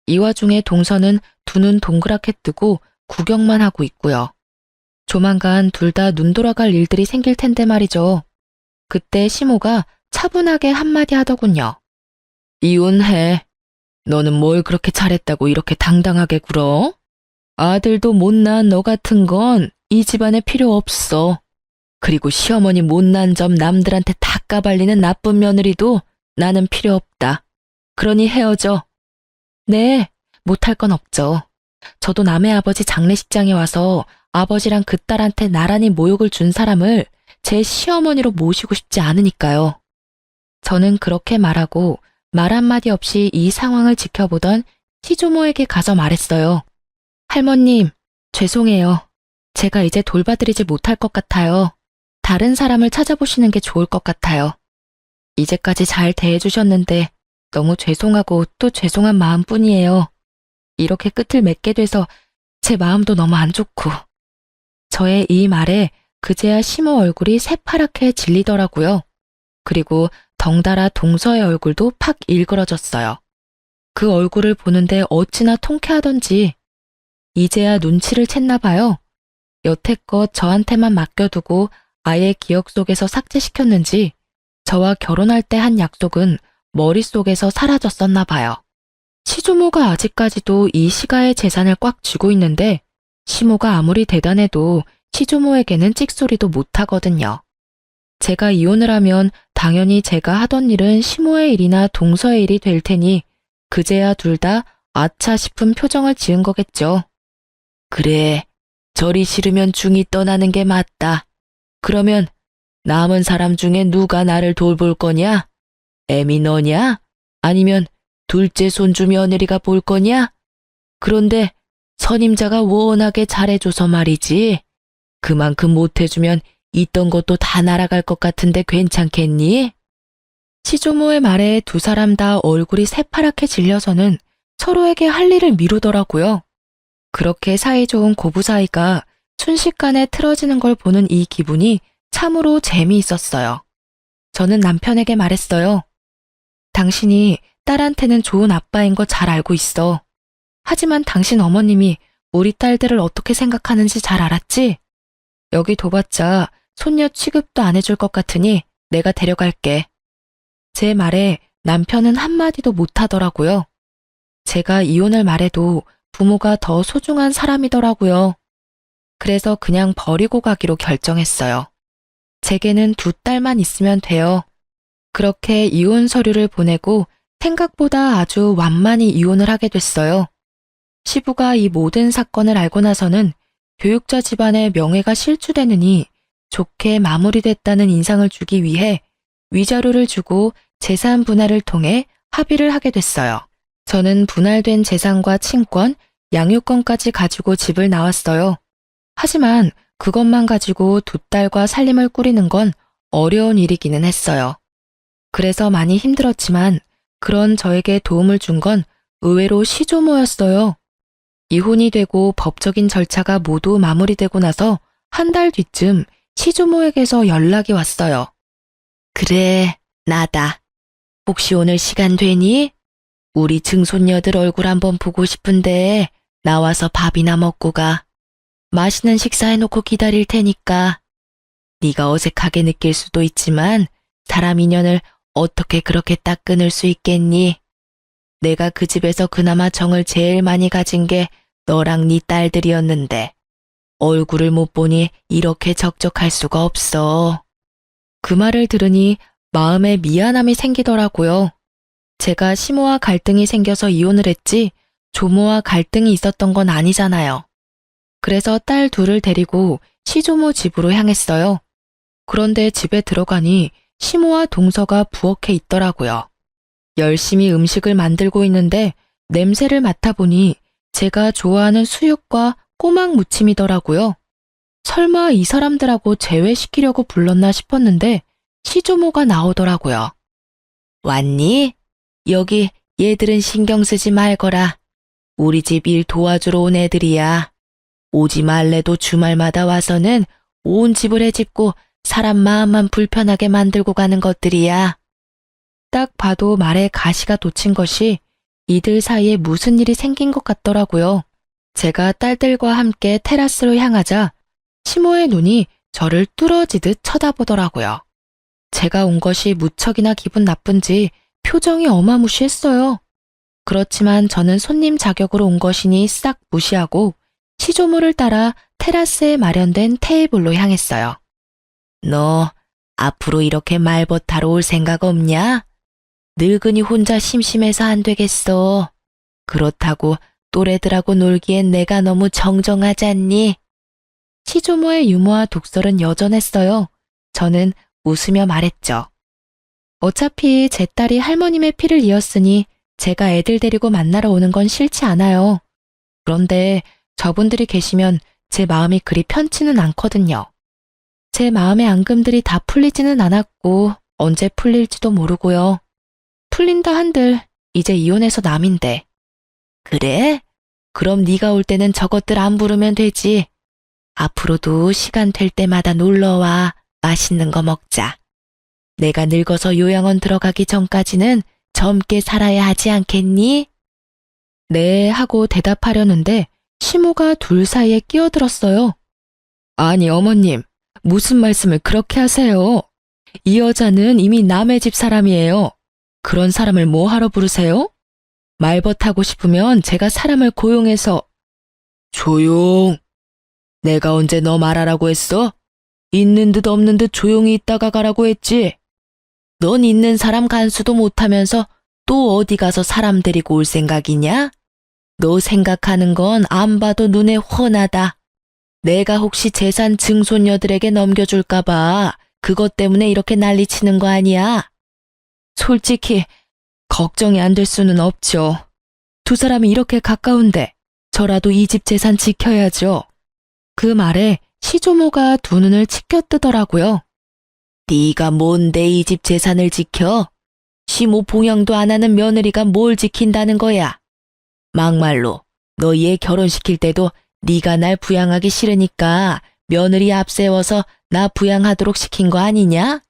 이 와중에 동서는 두 눈 동그랗게 뜨고 구경만 하고 있고요. 조만간 둘 다 눈 돌아갈 일들이 생길 텐데 말이죠. 그때 시모가 차분하게 한마디 하더군요. 이혼해. 너는 뭘 그렇게 잘했다고 이렇게 당당하게 굴어? 아들도 못난 너 같은 건 이 집안에 필요 없어. 그리고 시어머니 못난 점 남들한테 다 까발리는 나쁜 며느리도 나는 필요 없다. 그러니 헤어져. 네, 못할 건 없죠. 저도 남의 아버지 장례식장에 와서 아버지랑 그 딸한테 나란히 모욕을 준 사람을 제 시어머니로 모시고 싶지 않으니까요. 저는 그렇게 말하고 말 한마디 없이 이 상황을 지켜보던 시조모에게 가서 말했어요. 할머님, 죄송해요. 제가 이제 돌봐드리지 못할 것 같아요. 다른 사람을 찾아보시는 게 좋을 것 같아요. 이제까지 잘 대해주셨는데 너무 죄송하고 또 죄송한 마음뿐이에요. 이렇게 끝을 맺게 돼서 제 마음도 너무 안 좋고. 저의 이 말에 그제야 시모 얼굴이 새파랗게 질리더라고요. 그리고 덩달아 동서의 얼굴도 팍 일그러졌어요. 그 얼굴을 보는데 어찌나 통쾌하던지 이제야 눈치를 챘나 봐요. 여태껏 저한테만 맡겨두고 아예 기억 속에서 삭제시켰는지 저와 결혼할 때 한 약속은 머릿속에서 사라졌었나 봐요. 시조모가 아직까지도 이 시가의 재산을 꽉 쥐고 있는데 시모가 아무리 대단해도 시조모에게는 찍소리도 못하거든요. 제가 이혼을 하면 당연히 제가 하던 일은 시모의 일이나 동서의 일이 될 테니 그제야 둘 다 아차 싶은 표정을 지은 거겠죠. 그래, 절이 싫으면 중이 떠나는 게 맞다. 그러면 남은 사람 중에 누가 나를 돌볼 거냐? 애미 너냐? 아니면 둘째 손주 며느리가 볼 거냐? 그런데 선임자가 워낙에 잘해줘서 말이지. 그만큼 못해주면 있던 것도 다 날아갈 것 같은데 괜찮겠니? 시조모의 말에 두 사람 다 얼굴이 새파랗게 질려서는 서로에게 할 일을 미루더라고요. 그렇게 사이좋은 고부 사이가 순식간에 틀어지는 걸 보는 이 기분이 참으로 재미있었어요. 저는 남편에게 말했어요. 당신이 딸한테는 좋은 아빠인 거 잘 알고 있어. 하지만 당신 어머님이 우리 딸들을 어떻게 생각하는지 잘 알았지? 여기 둬봤자 손녀 취급도 안 해줄 것 같으니 내가 데려갈게. 제 말에 남편은 한마디도 못하더라고요. 제가 이혼을 말해도 부모가 더 소중한 사람이더라고요. 그래서 그냥 버리고 가기로 결정했어요. 제게는 두 딸만 있으면 돼요. 그렇게 이혼 서류를 보내고 생각보다 아주 완만히 이혼을 하게 됐어요. 시부가 이 모든 사건을 알고 나서는 교육자 집안의 명예가 실추되느니 좋게 마무리됐다는 인상을 주기 위해 위자료를 주고 재산 분할을 통해 합의를 하게 됐어요. 저는 분할된 재산과 친권, 양육권까지 가지고 집을 나왔어요. 하지만 그것만 가지고 두 딸과 살림을 꾸리는 건 어려운 일이기는 했어요. 그래서 많이 힘들었지만 그런 저에게 도움을 준 건 의외로 시조모였어요. 이혼이 되고 법적인 절차가 모두 마무리되고 나서 한 달 뒤쯤 시조모에게서 연락이 왔어요. 그래, 나다. 혹시 오늘 시간 되니? 우리 증손녀들 얼굴 한번 보고 싶은데 나와서 밥이나 먹고 가. 맛있는 식사해놓고 기다릴 테니까. 네가 어색하게 느낄 수도 있지만 사람 인연을 어떻게 그렇게 딱 끊을 수 있겠니? 내가 그 집에서 그나마 정을 제일 많이 가진 게 너랑 네 딸들이었는데 얼굴을 못 보니 이렇게 적적할 수가 없어. 그 말을 들으니 마음에 미안함이 생기더라고요. 제가 시모와 갈등이 생겨서 이혼을 했지 조모와 갈등이 있었던 건 아니잖아요. 그래서 딸 둘을 데리고 시조모 집으로 향했어요. 그런데 집에 들어가니 시모와 동서가 부엌에 있더라고요. 열심히 음식을 만들고 있는데 냄새를 맡아보니 제가 좋아하는 수육과 꼬막 무침이더라고요. 설마 이 사람들하고 제외시키려고 불렀나 싶었는데 시조모가 나오더라고요. 왔니? 여기 얘들은 신경 쓰지 말거라. 우리 집 일 도와주러 온 애들이야. 오지 말래도 주말마다 와서는 온 집을 헤집고 사람 마음만 불편하게 만들고 가는 것들이야. 딱 봐도 말에 가시가 돋친 것이 이들 사이에 무슨 일이 생긴 것 같더라고요. 제가 딸들과 함께 테라스로 향하자 시모의 눈이 저를 뚫어지듯 쳐다보더라고요. 제가 온 것이 무척이나 기분 나쁜지 표정이 어마무시했어요. 그렇지만 저는 손님 자격으로 온 것이니 싹 무시하고 시조모를 따라 테라스에 마련된 테이블로 향했어요. 너 앞으로 이렇게 말벗하러 올 생각 없냐? 늙은이 혼자 심심해서 안 되겠어. 그렇다고 또래들하고 놀기엔 내가 너무 정정하지 않니? 시조모의 유머와 독설은 여전했어요. 저는 웃으며 말했죠. 어차피 제 딸이 할머님의 피를 이었으니 제가 애들 데리고 만나러 오는 건 싫지 않아요. 그런데 저분들이 계시면 제 마음이 그리 편치는 않거든요. 제 마음의 앙금들이 다 풀리지는 않았고 언제 풀릴지도 모르고요. 풀린다 한들 이제 이혼해서 남인데. 그래? 그럼 네가 올 때는 저것들 안 부르면 되지. 앞으로도 시간 될 때마다 놀러와. 맛있는 거 먹자. 내가 늙어서 요양원 들어가기 전까지는 젊게 살아야 하지 않겠니? 네 하고 대답하려는데 시모가 둘 사이에 끼어들었어요. 아니 어머님, 무슨 말씀을 그렇게 하세요? 이 여자는 이미 남의 집 사람이에요. 그런 사람을 뭐 하러 부르세요? 말벗하고 싶으면 제가 사람을 고용해서. 조용. 내가 언제 너 말하라고 했어? 있는 듯 없는 듯 조용히 있다가 가라고 했지. 넌 있는 사람 간수도 못하면서 또 어디 가서 사람 데리고 올 생각이냐? 너 생각하는 건 안 봐도 눈에 훤하다. 내가 혹시 재산 증손녀들에게 넘겨줄까봐 그것 때문에 이렇게 난리치는 거 아니야? 솔직히 걱정이 안 될 수는 없죠. 두 사람이 이렇게 가까운데 저라도 이 집 재산 지켜야죠. 그 말에 시조모가 두 눈을 치켜뜨더라고요. 네가 뭔데 이 집 재산을 지켜? 시모 봉양도 안 하는 며느리가 뭘 지킨다는 거야? 막말로 너 얘 결혼시킬 때도 네가 날 부양하기 싫으니까 며느리 앞세워서 나 부양하도록 시킨 거 아니냐?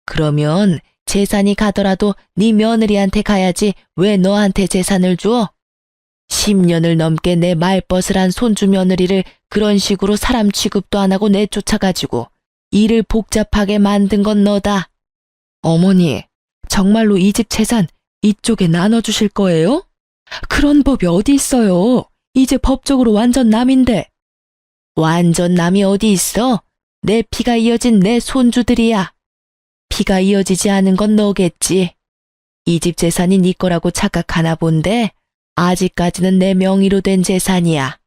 그러면 재산이 가더라도 네 며느리한테 가야지 왜 너한테 재산을 줘? 10년을 넘게 내 말벗을 한 손주 며느리를 그런 식으로 사람 취급도 안 하고 내쫓아가지고 일을 복잡하게 만든 건 너다. 어머니, 정말로 이 집 재산 이쪽에 나눠주실 거예요? 그런 법이 어디 있어요? 이제 법적으로 완전 남인데. 완전 남이 어디 있어? 내 피가 이어진 내 손주들이야. 피가 이어지지 않은 건 너겠지. 이 집 재산이 네 거라고 착각하나 본데 아직까지는 내 명의로 된 재산이야.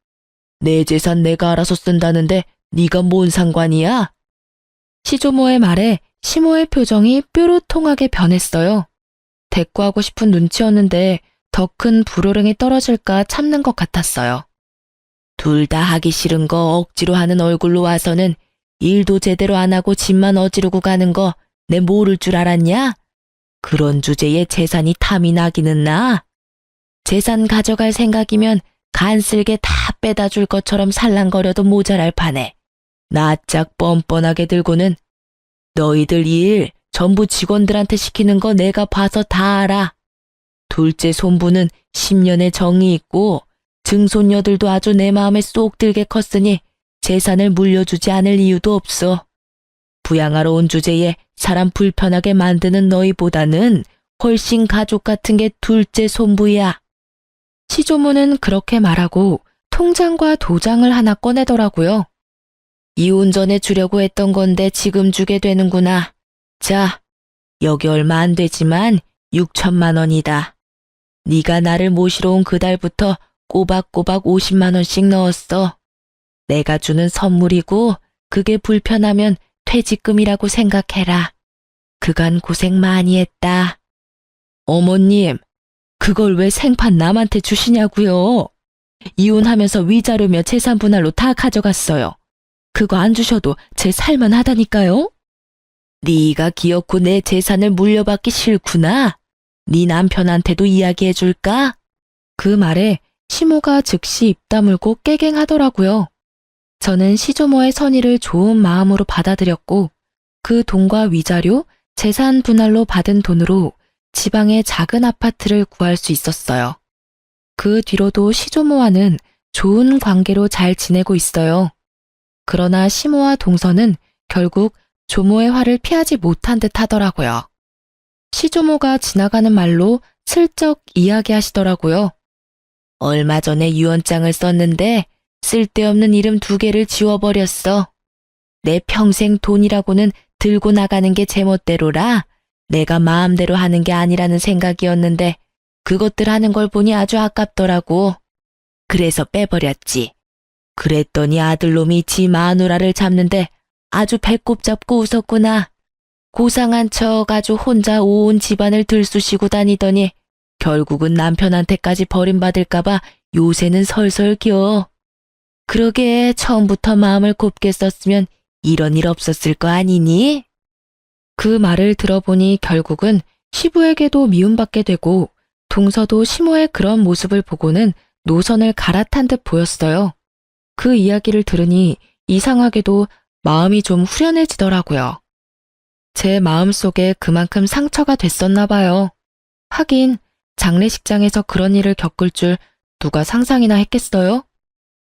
내 재산 내가 알아서 쓴다는데 네가 뭔 상관이야? 시조모의 말에 시모의 표정이 뾰루통하게 변했어요. 대꾸하고 싶은 눈치였는데 더 큰 불호령이 떨어질까 참는 것 같았어요. 둘 다 하기 싫은 거 억지로 하는 얼굴로 와서는 일도 제대로 안 하고 집만 어지르고 가는 거 내 모를 줄 알았냐? 그런 주제에 재산이 탐이 나기는 나. 재산 가져갈 생각이면 간쓸게 다 빼다 줄 것처럼 살랑거려도 모자랄 판에 낯짝 뻔뻔하게 들고는 너희들 일 전부 직원들한테 시키는 거 내가 봐서 다 알아. 둘째 손부는 10년의 정이 있고 증손녀들도 아주 내 마음에 쏙 들게 컸으니 재산을 물려주지 않을 이유도 없어. 부양하러 온 주제에 사람 불편하게 만드는 너희보다는 훨씬 가족 같은 게 둘째 손부야. 시조모는 그렇게 말하고 통장과 도장을 하나 꺼내더라고요. 이혼 전에 주려고 했던 건데 지금 주게 되는구나. 자, 여기 얼마 안 되지만 6천만 원이다. 네가 나를 모시러 온 그달부터 꼬박꼬박 50만 원씩 넣었어. 내가 주는 선물이고 그게 불편하면 퇴직금이라고 생각해라. 그간 고생 많이 했다. 어머님, 그걸 왜 생판 남한테 주시냐고요? 이혼하면서 위자료며 재산 분할로 다 가져갔어요. 그거 안 주셔도 제 살만하다니까요? 네가 기어코 내 재산을 물려받기 싫구나. 네 남편한테도 이야기해줄까? 그 말에 시모가 즉시 입 다물고 깨갱하더라고요. 저는 시조모의 선의를 좋은 마음으로 받아들였고 그 돈과 위자료, 재산 분할로 받은 돈으로 지방의 작은 아파트를 구할 수 있었어요. 그 뒤로도 시조모와는 좋은 관계로 잘 지내고 있어요. 그러나 시모와 동서는 결국 조모의 화를 피하지 못한 듯 하더라고요. 시조모가 지나가는 말로 슬쩍 이야기하시더라고요. 얼마 전에 유언장을 썼는데 쓸데없는 이름 2개를 지워버렸어. 내 평생 돈이라고는 들고 나가는 게 제멋대로라 내가 마음대로 하는 게 아니라는 생각이었는데 그것들 하는 걸 보니 아주 아깝더라고. 그래서 빼버렸지. 그랬더니 아들놈이 지 마누라를 잡는데 아주 배꼽 잡고 웃었구나. 고상한 척 아주 혼자 온 집안을 들쑤시고 다니더니 결국은 남편한테까지 버림받을까봐 요새는 설설 겨. 그러게 처음부터 마음을 곱게 썼으면 이런 일 없었을 거 아니니? 그 말을 들어보니 결국은 시부에게도 미움받게 되고 동서도 시모의 그런 모습을 보고는 노선을 갈아탄 듯 보였어요. 그 이야기를 들으니 이상하게도 마음이 좀 후련해지더라고요. 제 마음속에 그만큼 상처가 됐었나 봐요. 하긴 장례식장에서 그런 일을 겪을 줄 누가 상상이나 했겠어요?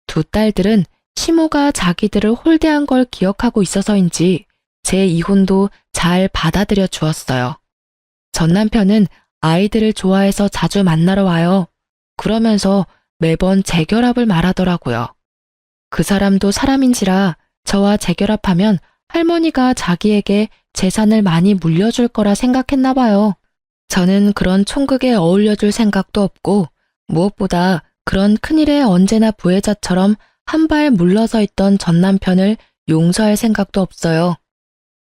2 딸들은 시모가 자기들을 홀대한 걸 기억하고 있어서인지 제 이혼도 잘 받아들여 주었어요. 전 남편은 아이들을 좋아해서 자주 만나러 와요. 그러면서 매번 재결합을 말하더라고요. 그 사람도 사람인지라 저와 재결합하면 할머니가 자기에게 재산을 많이 물려줄 거라 생각했나 봐요. 저는 그런 총극에 어울려줄 생각도 없고 무엇보다 그런 큰일에 언제나 부혜자처럼 한 발 물러서 있던 전 남편을 용서할 생각도 없어요.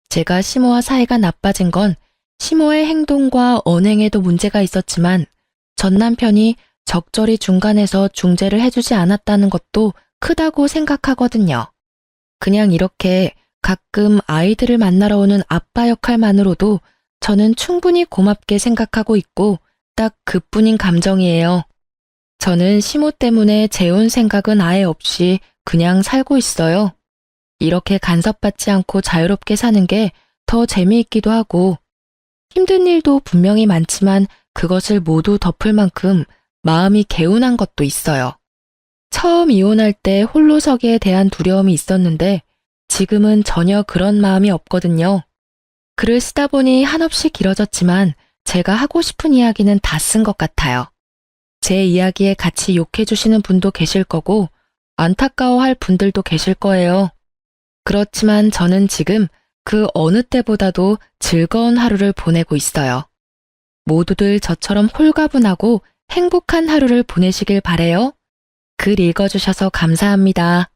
제가 시모와 사이가 나빠진 건 시모의 행동과 언행에도 문제가 있었지만 전 남편이 적절히 중간에서 중재를 해주지 않았다는 것도 크다고 생각하거든요. 그냥 이렇게 가끔 아이들을 만나러 오는 아빠 역할만으로도 저는 충분히 고맙게 생각하고 있고 딱 그뿐인 감정이에요. 저는 시모 때문에 재혼 생각은 아예 없이 그냥 살고 있어요. 이렇게 간섭받지 않고 자유롭게 사는 게 더 재미있기도 하고 힘든 일도 분명히 많지만 그것을 모두 덮을 만큼 마음이 개운한 것도 있어요. 처음 이혼할 때 홀로 서기에 대한 두려움이 있었는데 지금은 전혀 그런 마음이 없거든요. 글을 쓰다 보니 한없이 길어졌지만 제가 하고 싶은 이야기는 다 쓴 것 같아요. 제 이야기에 같이 욕해주시는 분도 계실 거고 안타까워할 분들도 계실 거예요. 그렇지만 저는 지금 그 어느 때보다도 즐거운 하루를 보내고 있어요. 모두들 저처럼 홀가분하고 행복한 하루를 보내시길 바래요. 글 읽어주셔서 감사합니다.